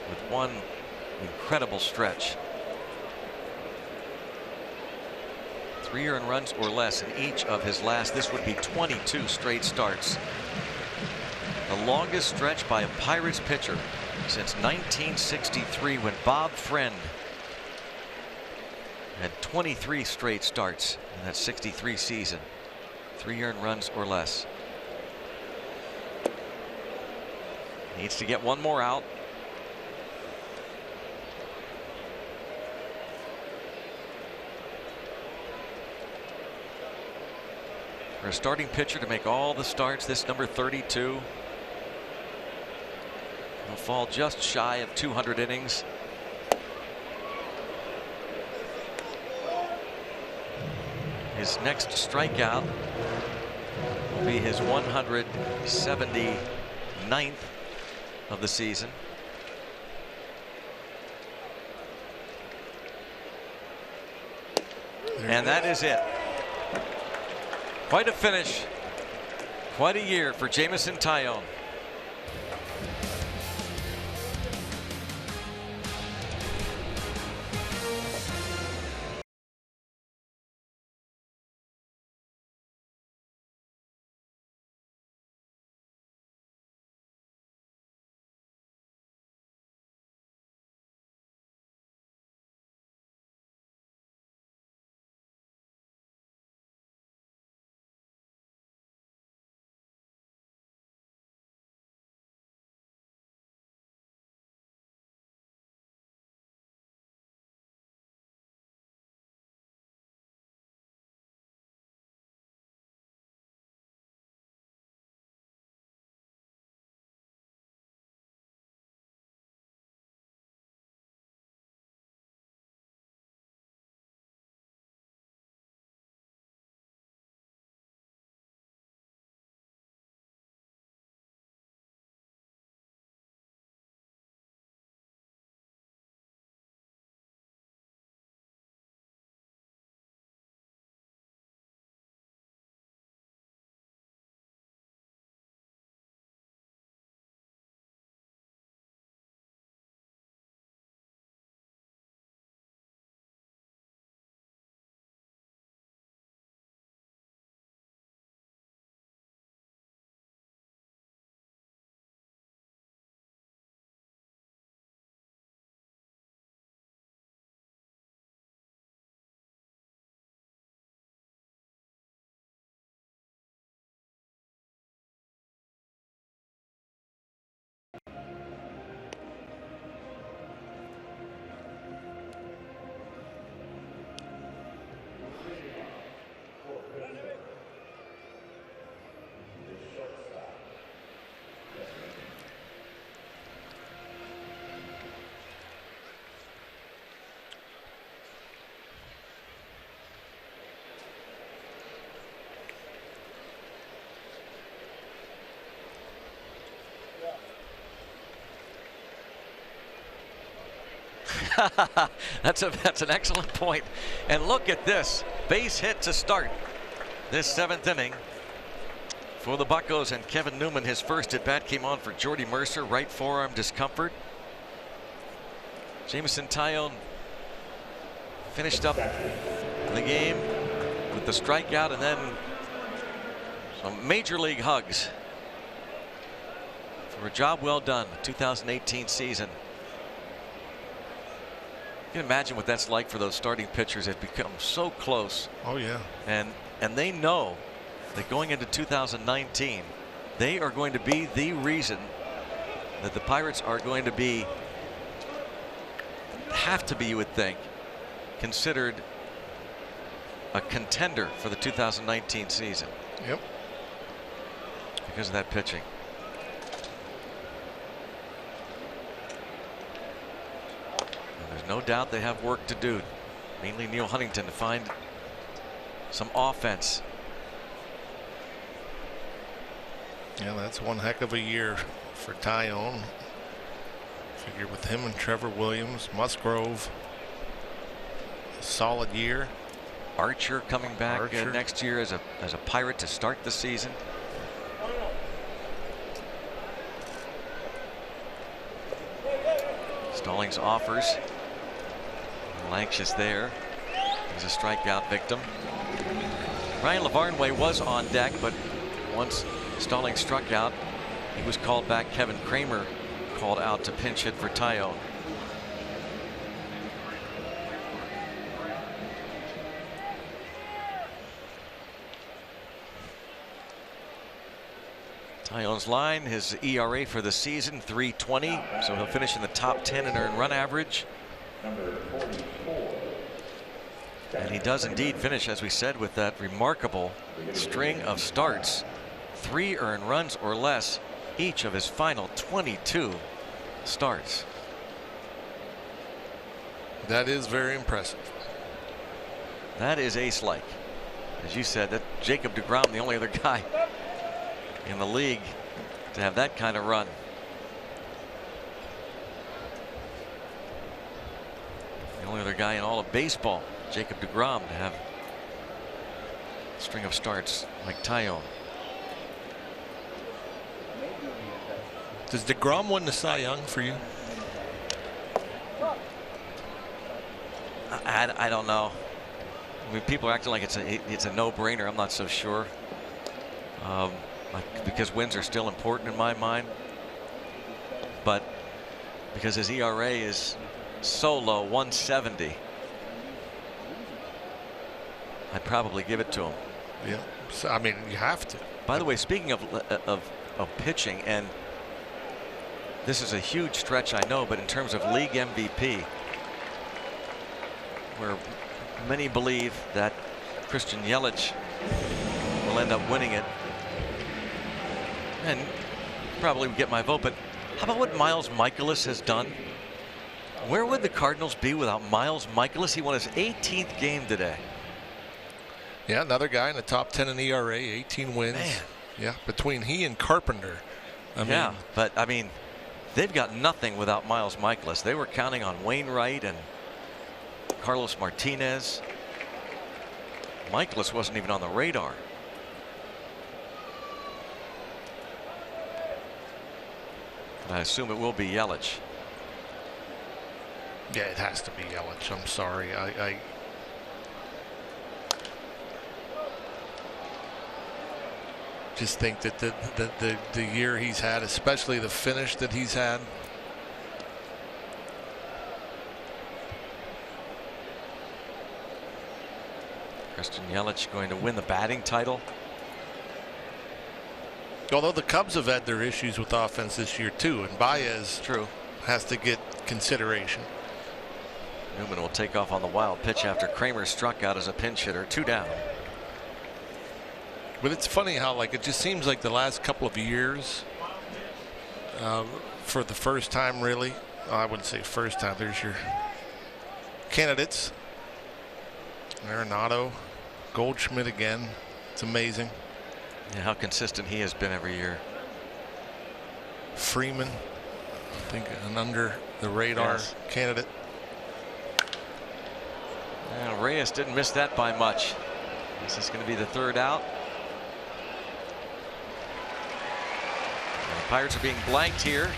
with one incredible stretch. 3 earned runs or less in each of his last. This would be 22 straight starts. The longest stretch by a Pirates pitcher since 1963, when Bob Friend had 23 straight starts in that 63 season. 3 earned runs or less. Needs to get one more out. For a starting pitcher to make all the starts, this number 32 will fall just shy of 200 innings. His next strikeout will be his 179th of the season. And that is it. Quite a finish. Quite a year for Jamison Taillon. That's an excellent point. And look at this base hit to start this 7th inning for the Buccos, and Kevin Newman, his first at bat came on for Jordy Mercer, right forearm discomfort. Jameson Taillon finished up the game with the strikeout, and then some major league hugs for a job well done. 2018 season. You can imagine what that's like for those starting pitchers. They've become so close. Oh yeah. And they know that going into 2019, they are going to be the reason that the Pirates are going to have to be, you would think, considered a contender for the 2019 season. Yep. Because of that pitching. And there's no doubt they have work to do, mainly Neil Huntington, to find some offense. Yeah, that's one heck of a year for Taillon. Figure with him and Trevor Williams, Musgrove, solid year. Archer coming back Archer. next year as a Pirate to start the season. Stallings offers. A little anxious there. He's a strikeout victim. Ryan Lavarnway was on deck, but once Stallings struck out, he was called back. Kevin Kramer called out to pinch hit for Taillon. Taillon's line, his ERA for the season, 3.20, so he'll finish in the top 10 in earned run average. And he does indeed finish, as we said, with that remarkable string of starts. 3 earned runs or less each of his final 22 starts. That is very impressive. That is ace-like. As you said, that Jacob deGrom, the only other guy in the league to have that kind of run. The only other guy in all of baseball, Jacob deGrom, to have a string of starts like Taillon. Does deGrom win the Cy Young for you? I don't know. I mean, people are acting like it's a no-brainer. I'm not so sure. Because wins are still important in my mind, but because his ERA is so low, 170, I'd probably give it to him. Yeah, so, I mean, you have to. By the way, speaking of pitching, and this is a huge stretch, I know, but in terms of league MVP, where many believe that Christian Yelich will end up winning it, and probably would get my vote, but how about what Miles Michaelis has done? Where would the Cardinals be without Miles Michaelis? He won his 18th game today. Yeah, another guy in the top 10 in ERA, 18 wins. Man. Yeah, between he and Carpenter. But I mean, they've got nothing without Miles Michaelis. They were counting on Wainwright and Carlos Martinez. Michaelis wasn't even on the radar. I assume it will be Yelich. Yeah, it has to be Yelich. I'm sorry. I just think that the year he's had, especially the finish that he's had. Christian Yelich going to win the batting title. Although the Cubs have had their issues with offense this year too, and Baez has to get consideration. Newman will take off on the wild pitch after Kramer struck out as a pinch hitter. 2 down. But it's funny how, like, it just seems like the last couple of years, for the first time, really, I wouldn't say first time. There's your candidates: Arenado, Goldschmidt again. It's amazing. Yeah, how consistent he has been every year. Freeman, I think, an under the radar candidate. And Reyes didn't miss that by much. This is going to be the third out. And the Pirates are being blanked here.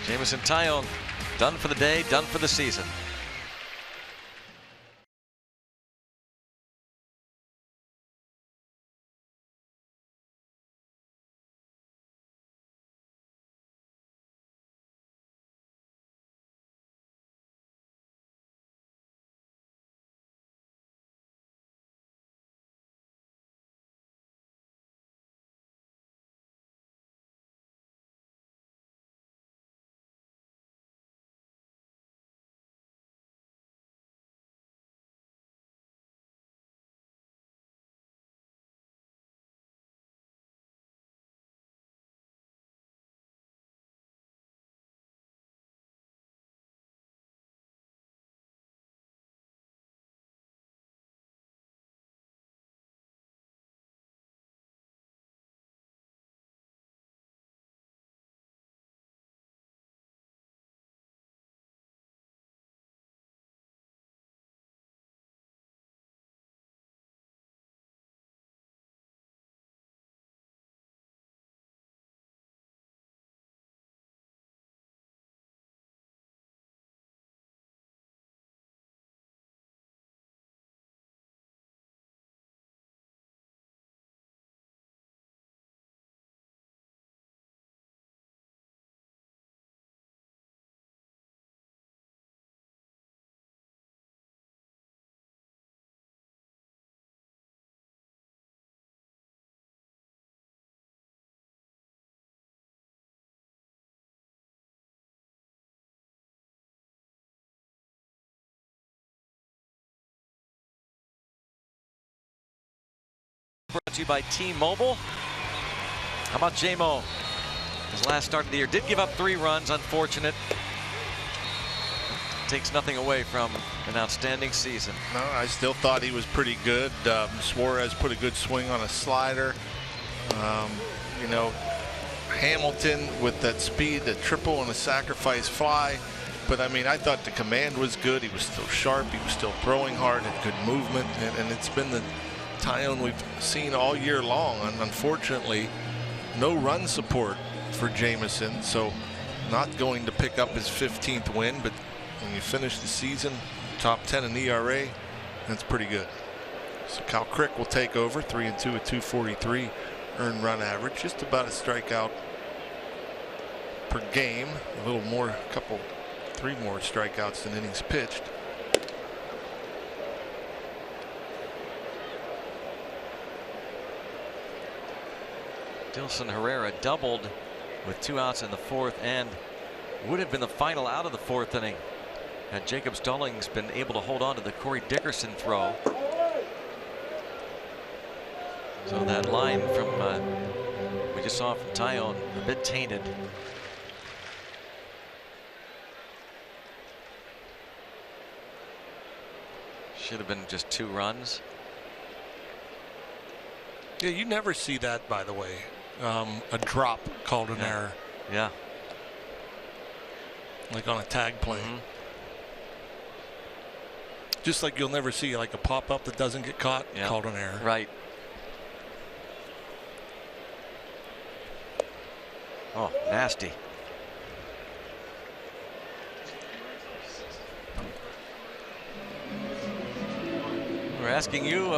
Jameson Taillon done for the day, done for the season. Brought to you by T-Mobile. How about J-Mo? His last start of the year did give up 3 runs. Unfortunate. Takes nothing away from an outstanding season. No, I still thought he was pretty good. Suarez put a good swing on a slider. You know, Hamilton with that speed, the triple and a sacrifice fly. But I mean, I thought the command was good. He was still sharp. He was still throwing hard, had good movement, and it's been the Taillon we've seen all year long. And unfortunately, no run support for Jameson, so not going to pick up his 15th win. But when you finish the season top 10 in ERA, that's pretty good. So Cal Crick will take over, 3-2 with 243 earned run average, just about a strikeout per game, a little more, 3 more strikeouts than innings pitched. Dilson Herrera doubled with 2 outs in the 4th and would have been the final out of the 4th inning had Jacob Stallings been able to hold on to the Corey Dickerson throw. So that line from we just saw from Taillon, a bit tainted. Should have been just 2 runs. Yeah, you never see that, by the way. A drop called an error. Yeah. Like on a tag play. Just like you'll never see like a pop-up that doesn't get caught, called an error. Right. Oh, nasty. We're asking you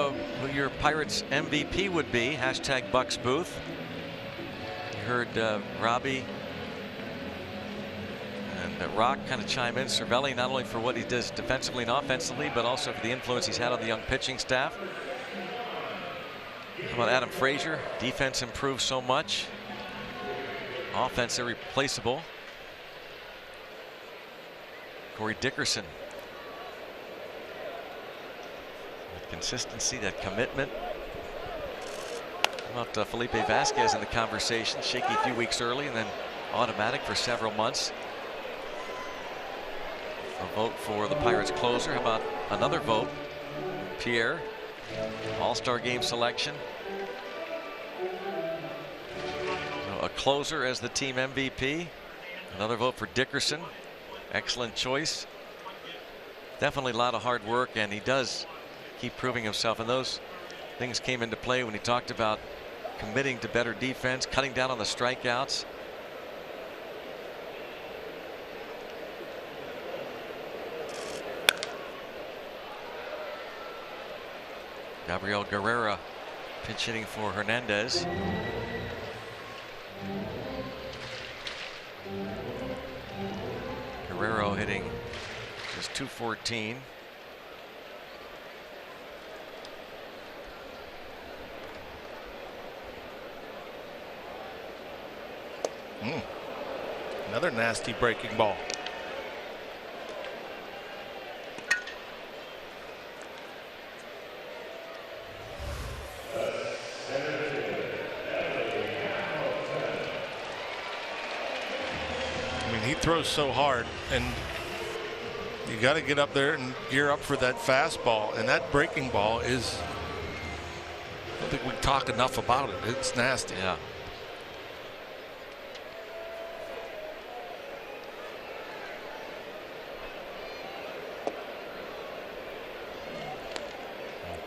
who your Pirates MVP would be. Hashtag Bucks Booth. You heard Robbie and Rock kind of chime in. Cervelli, not only for what he does defensively and offensively, but also for the influence he's had on the young pitching staff. How about Adam Frazier? Defense improved so much. Offense irreplaceable. Corey Dickerson. That consistency, that commitment. How about Felipe Vasquez in the conversation? Shaky a few weeks early and then automatic for several months. A vote for the Pirates closer. How about another vote? Pierre, All-Star Game selection. A closer as the team MVP. Another vote for Dickerson. Excellent choice. Definitely a lot of hard work, and he does keep proving himself. And those things came into play when he talked about committing to better defense, cutting down on the strikeouts. Gabriel Guerrera pinch hitting for Hernandez. Guerrero hitting just .214. Another nasty breaking ball. I mean, he throws so hard, and you got to get up there and gear up for that fastball. And that breaking ball is, I don't think we talk enough about it. It's nasty. Yeah.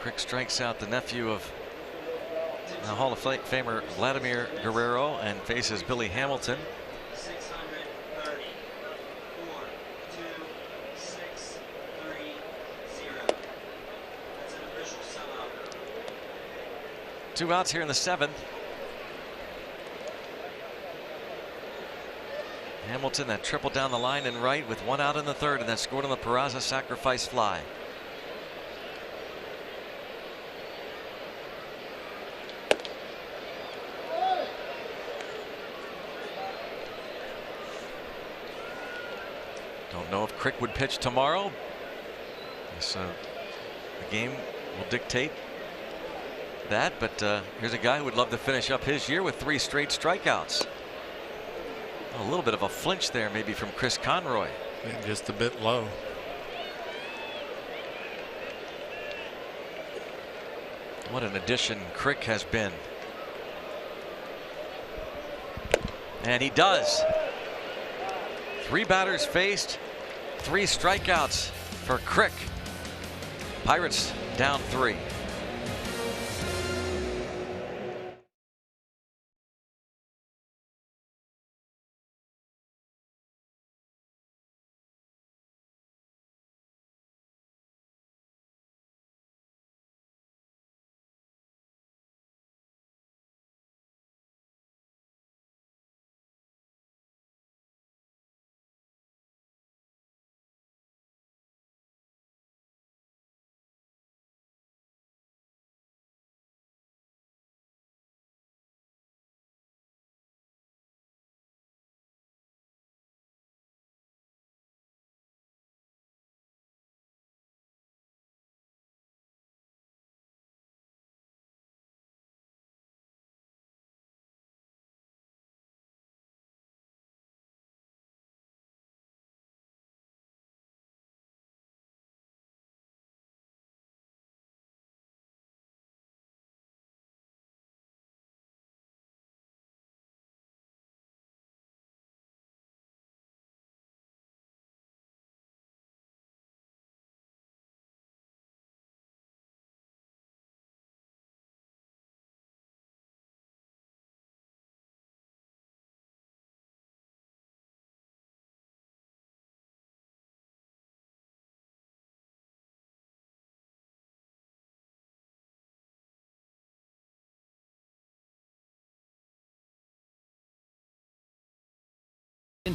Crick strikes out the nephew of the Hall of Famer Vladimir Guerrero and faces Billy Hamilton. 630. 4-2-6-3-0. That's an official sellout. 2 outs here in the 7th. Hamilton that tripled down the line in right with 1 out in the 3rd, and that scored on the Peraza sacrifice fly. Don't know if Crick would pitch tomorrow. So the game will dictate that, but here's a guy who would love to finish up his year with 3 straight strikeouts. A little bit of a flinch there maybe from Chris Conroy. And just a bit low. What an addition Crick has been. And he does. 3 batters faced, 3 strikeouts for Crick. Pirates down 3.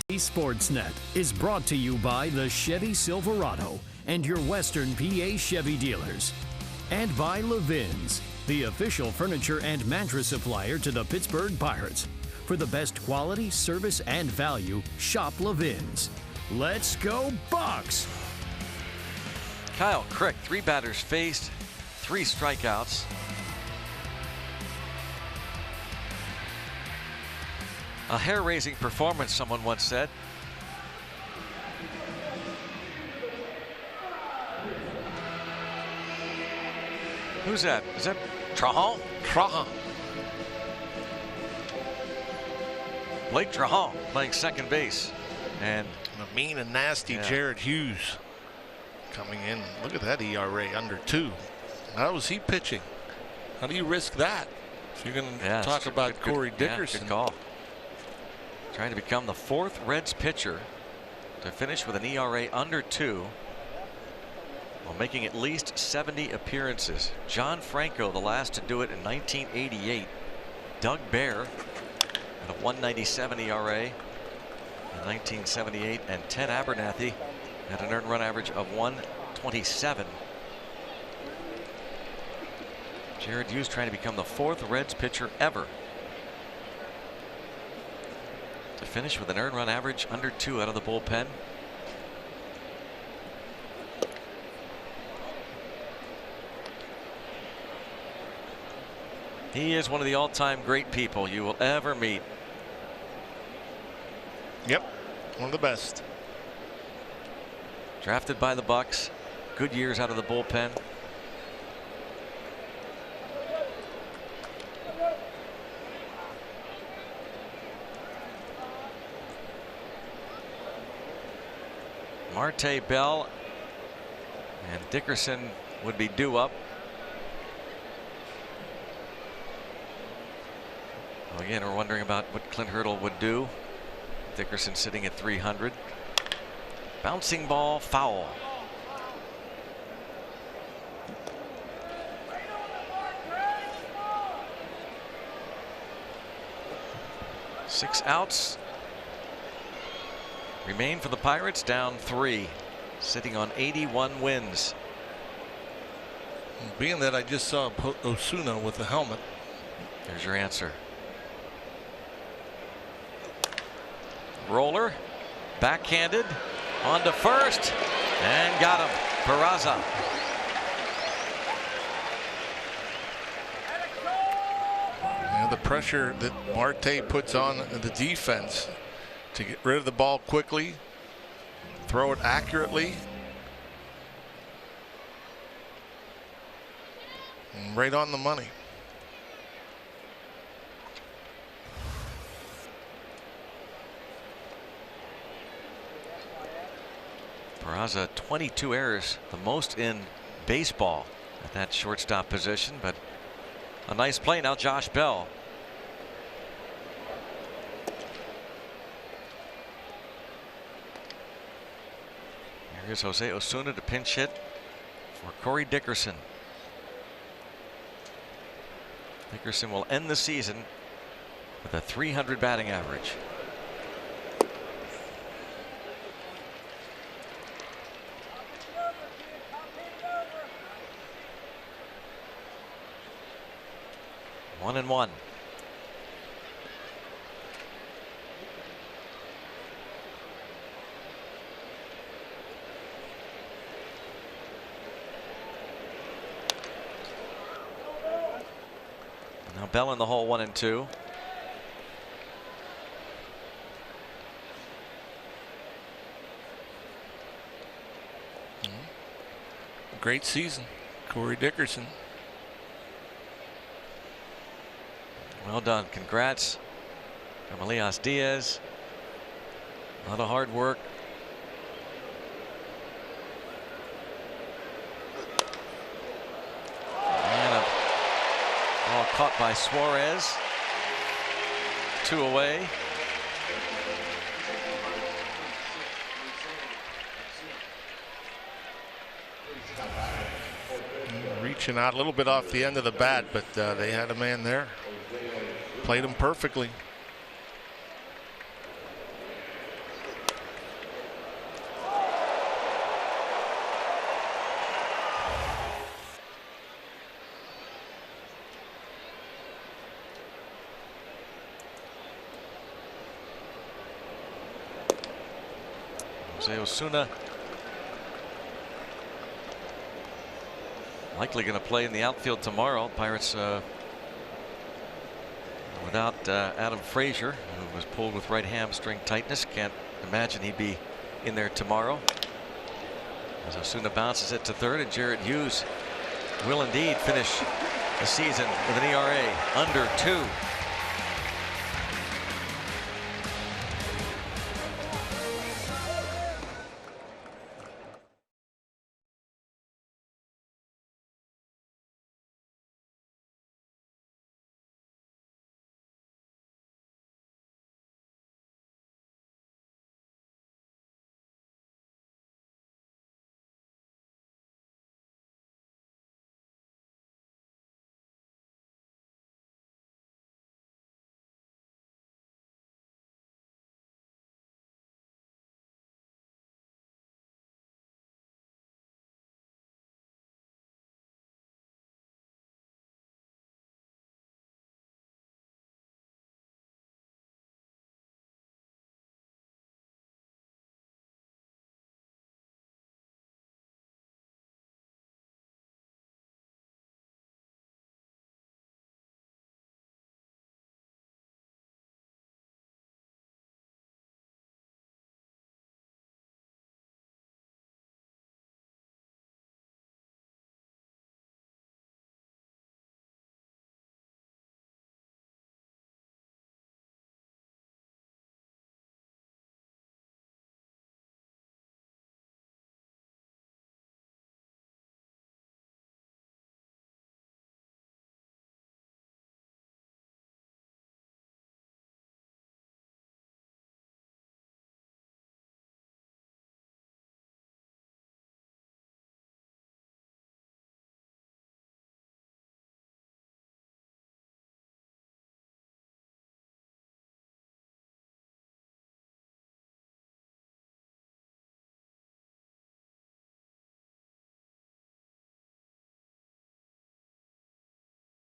Sportsnet is brought to you by the Chevy Silverado and your Western PA Chevy dealers, and by Levin's, the official furniture and mattress supplier to the Pittsburgh Pirates. For the best quality, service, and value, shop Levin's. Let's go Bucks! Kyle Crick, 3 batters faced, 3 strikeouts. A hair-raising performance, someone once said. Who's that? Is that Trahan? Trahan. Blake Trahan playing second base. And a mean and nasty yeah. Jared Hughes coming in. Look at that ERA, under 2. How is he pitching? How do you risk that? If you're going to talk about Corey Dickerson. Good call. Trying to become the 4th Reds pitcher to finish with an ERA under 2 while making at least 70 appearances. John Franco, the last to do it in 1988. Doug Bear at a 1.97 ERA in 1978, and Ted Abernathy at an earned run average of 1.27. Jared Hughes trying to become the 4th Reds pitcher ever to finish with an earned run average under 2 out of the bullpen. He is one of the all-time great people you will ever meet. Yep, one of the best. Drafted by the Bucks, good years out of the bullpen. Marte, Bell, and Dickerson would be due up. Well, again, we're wondering about what Clint Hurdle would do. Dickerson sitting at 300. Bouncing ball, foul. Six outs remain for the Pirates, down 3, sitting on 81 wins. Being that I just saw Osuna with the helmet. There's your answer. Roller, backhanded, on to first, and got him. Peraza. And the pressure that Marte puts on the defense to get rid of the ball quickly, throw it accurately, and right on the money. Peraza, 22 errors, the most in baseball at that shortstop position, but a nice play now. Josh Bell. Here's Jose Osuna to pinch hit for Corey Dickerson. Dickerson will end the season with a .300 batting average. One and one. Now Bell in the hole, 1 and 2. Great season, Corey Dickerson. Well done. Congrats from Elias Diaz. A lot of hard work. And a ball caught by Suarez. 2 away. Reaching out a little bit off the end of the bat, but they had a man there. Played him perfectly. Jose Osuna likely going to play in the outfield tomorrow. Pirates without Adam Frazier, who was pulled with right hamstring tightness. Can't imagine he'd be in there tomorrow. As Osuna bounces it to third, and Jared Hughes will indeed finish the season with an ERA under 2.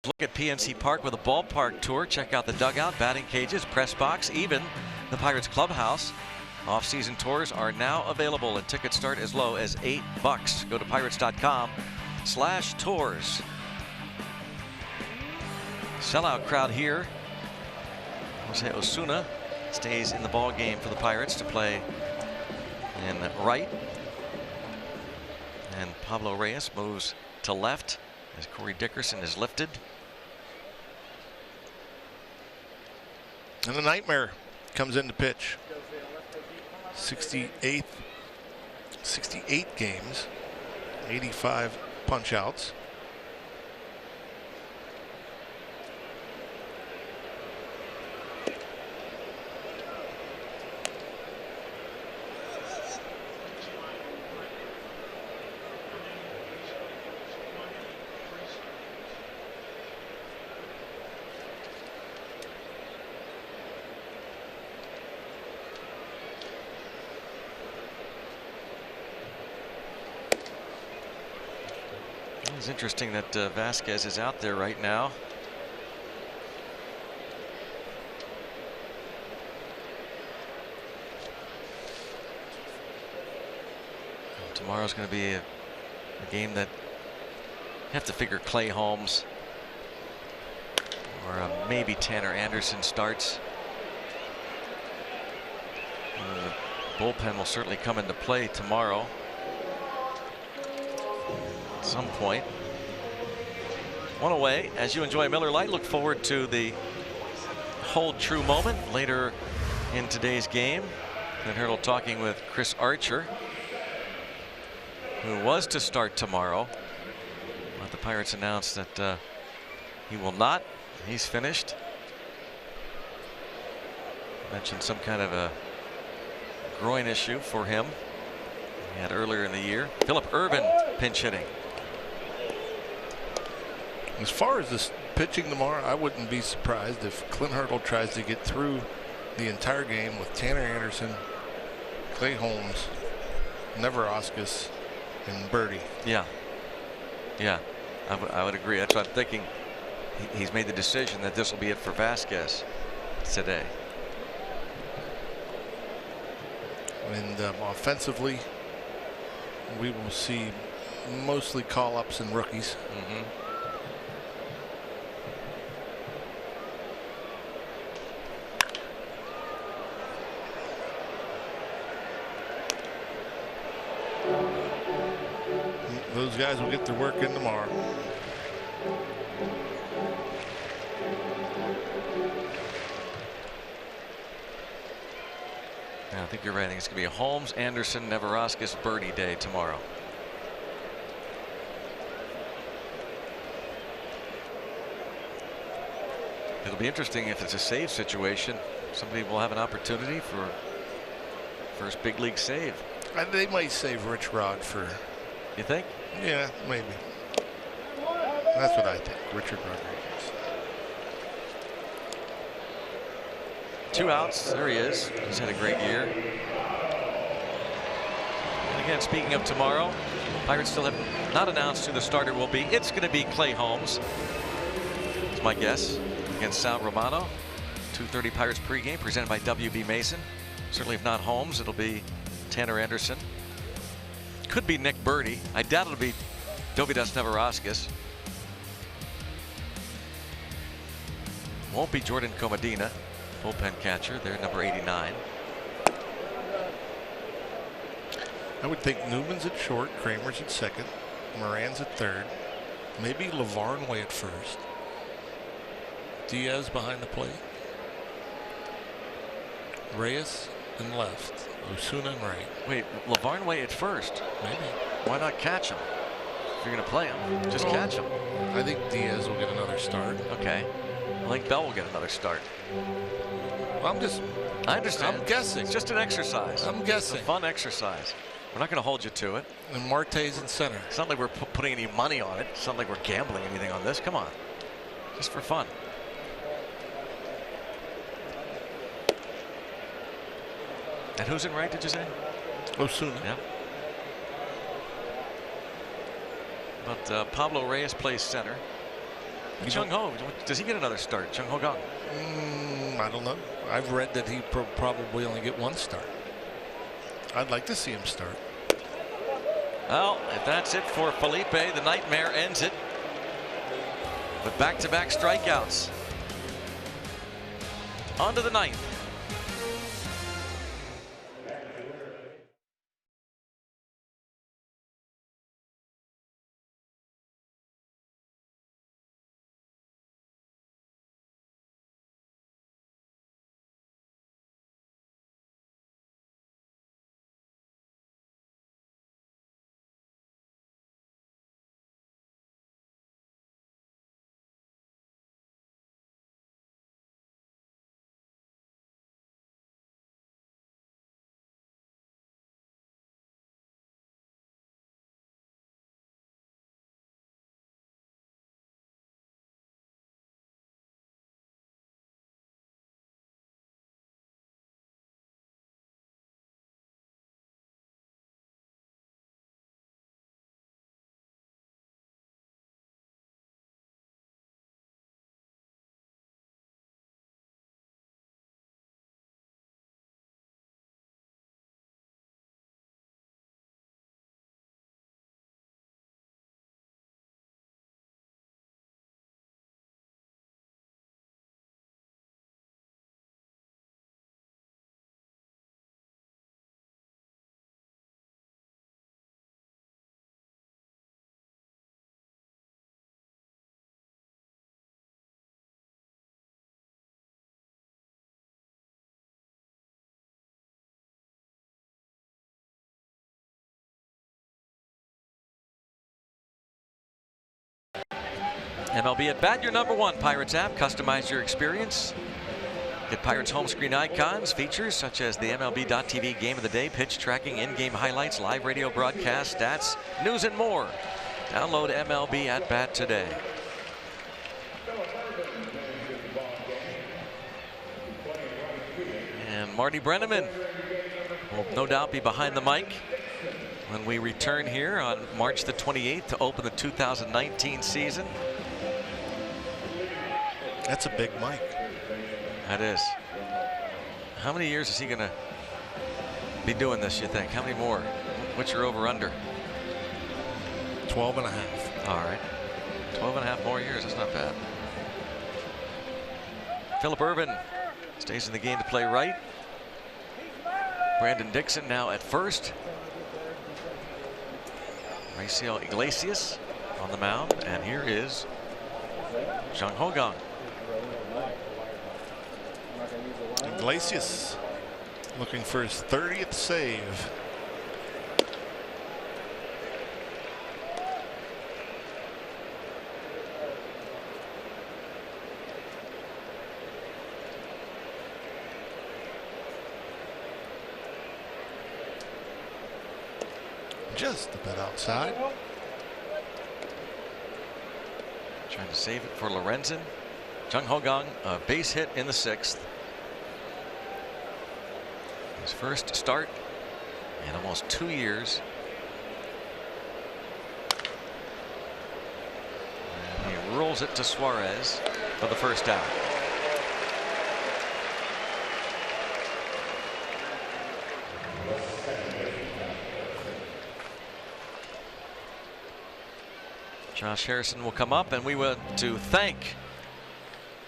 look at PNC Park with a ballpark tour. Check out the dugout, batting cages, press box, even the Pirates clubhouse. Off-season tours are now available and tickets start as low as $8. Go to pirates.com/tours. Sellout crowd here. Jose Osuna stays in the ball game for the Pirates to play in right. And Pablo Reyes moves to left as Corey Dickerson is lifted. And the Nightmare comes in to pitch. 68 games, 85 punch outs. It's interesting that Vasquez is out there right now. Tomorrow's going to be a game that you have to figure Clay Holmes or maybe Tanner Anderson starts. The bullpen will certainly come into play tomorrow at some point. One away as you enjoy Miller Lite. Look forward to the hold true moment later in today's game. Clint Hurdle talking with Chris Archer, who was to start tomorrow, but the Pirates announced that he will not. He's finished. Mentioned some kind of a groin issue for him he had earlier in the year. Phillip Ervin pinch hitting. As far as this pitching tomorrow, I wouldn't be surprised if Clint Hurdle tries to get through the entire game with Tanner Anderson, Clay Holmes, Neverauskas, and Birdie. Yeah, I would agree. That's what I'm thinking. He's made the decision that this will be it for Vasquez today. And offensively, we will see mostly call-ups and rookies. Those guys will get their work in tomorrow. Yeah, I think you're right. I think it's going to be a Holmes, Anderson, Neverauskas, Birdie day tomorrow. It'll be interesting if it's a save situation. Somebody will have an opportunity for first big league save. And they might save Rich Rod for. You think? Yeah, maybe. That's what I think. Richard Rodriguez. 2 outs. There he is. He's had a great year. And again, speaking of tomorrow, Pirates still have not announced who the starter will be. It's going to be Clay Holmes. It's my guess. Against Sal Romano. 2:30 Pirates pregame presented by WB Mason. Certainly if not Holmes, it'll be Tanner Anderson. Could be Nick Birdie. I doubt it'll be Dovydas Neverauskas. Won't be Jordan Comadina, bullpen catcher. They're number 89. I would think Newman's at short, Kramer's at second, Moran's at third, maybe Lavarnway at first, Diaz behind the plate, Reyes in left, Osuna in right. Wait, Lavarnway at first? Maybe. Why not catch him? If you're going to play him, just catch him. I think Diaz will get another start. Okay. I think Bell will get another start. Well, I understand. I'm guessing. It's just an exercise. I'm guessing. It's a fun exercise. We're not going to hold you to it. And Marte's in center. It's not like we're putting any money on it. It's not like we're gambling anything on this. Come on. Just for fun. And who's in right, did you say? Osuna. Yeah. But Pablo Reyes plays center. Jung Ho, does he get another start? Jung Ho Kang. I don't know. I've read that he probably only get one start. I'd like to see him start. Well, if that's it for Felipe, the nightmare ends it with back-to-back strikeouts. On to the ninth. MLB at Bat, your #1 Pirates app. Customize your experience. Get Pirates home screen icons, features such as the MLB.TV Game of the Day, pitch tracking, in-game highlights, live radio broadcast, stats, news, and more. Download MLB at Bat today. And Marty Brenneman will no doubt be behind the mic when we return here on March the 28th to open the 2019 season. That's a big mic. That is. How many years is he going to be doing this, you think? How many more? What's your over-under? 12 and a half. All right. 12 and a half more years. That's not bad. Phillip Ervin stays in the game to play right. Brandon Dickerson now at first. Raciel Iglesias on the mound. And here is Jung Ho Kang. Iglesias looking for his 30th save. Just a bit outside. Trying to save it for Lorenzen. Jung Ho Kang, a base hit in the 6th. His first start in almost 2 years. And he rolls it to Suarez for the first out. Josh Harrison will come up, and we want to thank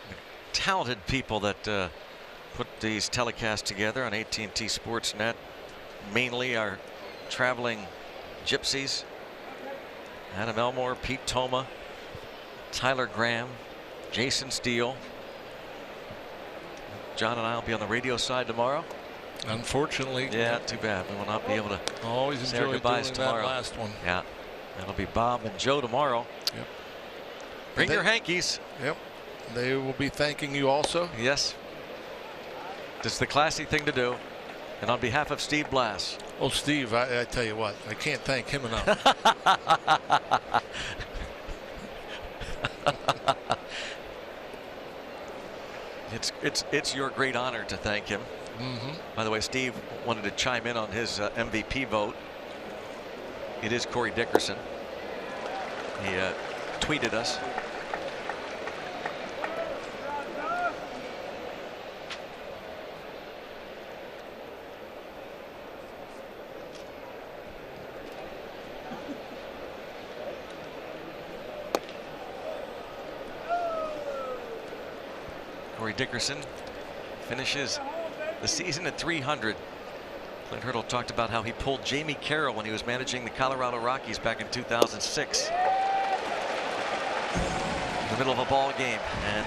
the talented people that put these telecasts together on AT&T Sportsnet. Mainly our traveling gypsies: Adam Elmore, Pete Toma, Tyler Graham, Jason Steele. John and I will be on the radio side tomorrow. Unfortunately. Yeah, too bad. We will not be able to always say our enjoy goodbyes doing tomorrow. that last one. Yeah, that'll be Bob and Joe tomorrow. Yep. Bring your hankies. Yep. They will be thanking you also. Yes. It's the classy thing to do. And on behalf of Steve Blass. Oh, Steve, I tell you what, I can't thank him enough. It's your great honor to thank him. By the way, Steve wanted to chime in on his MVP vote. It is Corey Dickerson. He tweeted us. Corey Dickerson finishes the season at 300. Clint Hurdle talked about how he pulled Jamie Carroll when he was managing the Colorado Rockies back in 2006. In the middle of a ball game, and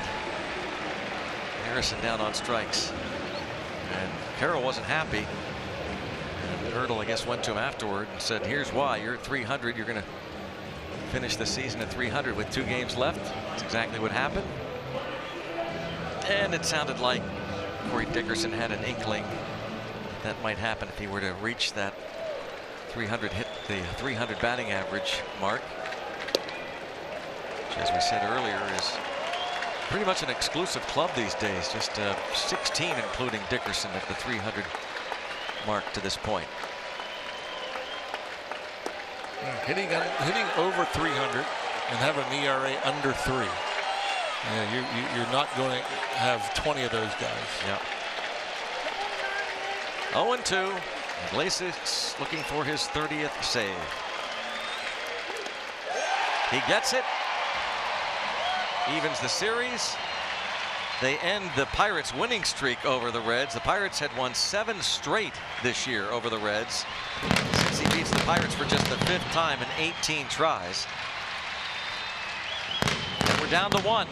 Harrison down on strikes. And Carroll wasn't happy. And Hurdle, I guess, went to him afterward and said, here's why. You're at 300. You're going to finish the season at 300 with 2 games left. That's exactly what happened. And it sounded like Corey Dickerson had an inkling that might happen if he were to reach that 300, hit the 300 batting average mark, which, as we said earlier, is pretty much an exclusive club these days. Just 16, including Dickerson, at the 300 mark to this point. Hitting over 300 and have an ERA under 3. Yeah, you're not going to have 20 of those guys. Yep. 0-2. Iglesias looking for his 30th save. He gets it. Evens the series. They end the Pirates' winning streak over the Reds. The Pirates had won 7 straight this year over the Reds, since he beats the Pirates for just the 5th time in 18 tries. And we're down to 1.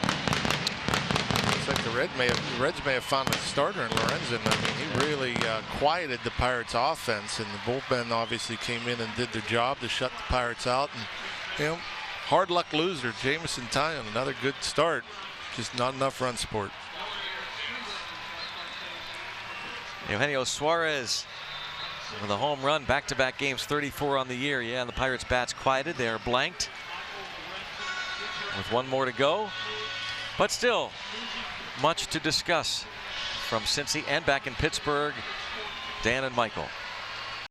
Looks like the Reds may have found a starter in Lorenzen. I mean, he really quieted the Pirates' offense, and the bullpen obviously came in and did their job to shut the Pirates out. And hard luck loser, Jameson Taillon, another good start, just not enough run support. Eugenio Suarez with a home run, back-to-back games, 34 on the year. Yeah, and the Pirates' bats quieted. They are blanked with 1 more to go, but still much to discuss from Cincy and back in Pittsburgh. Dan and Michael.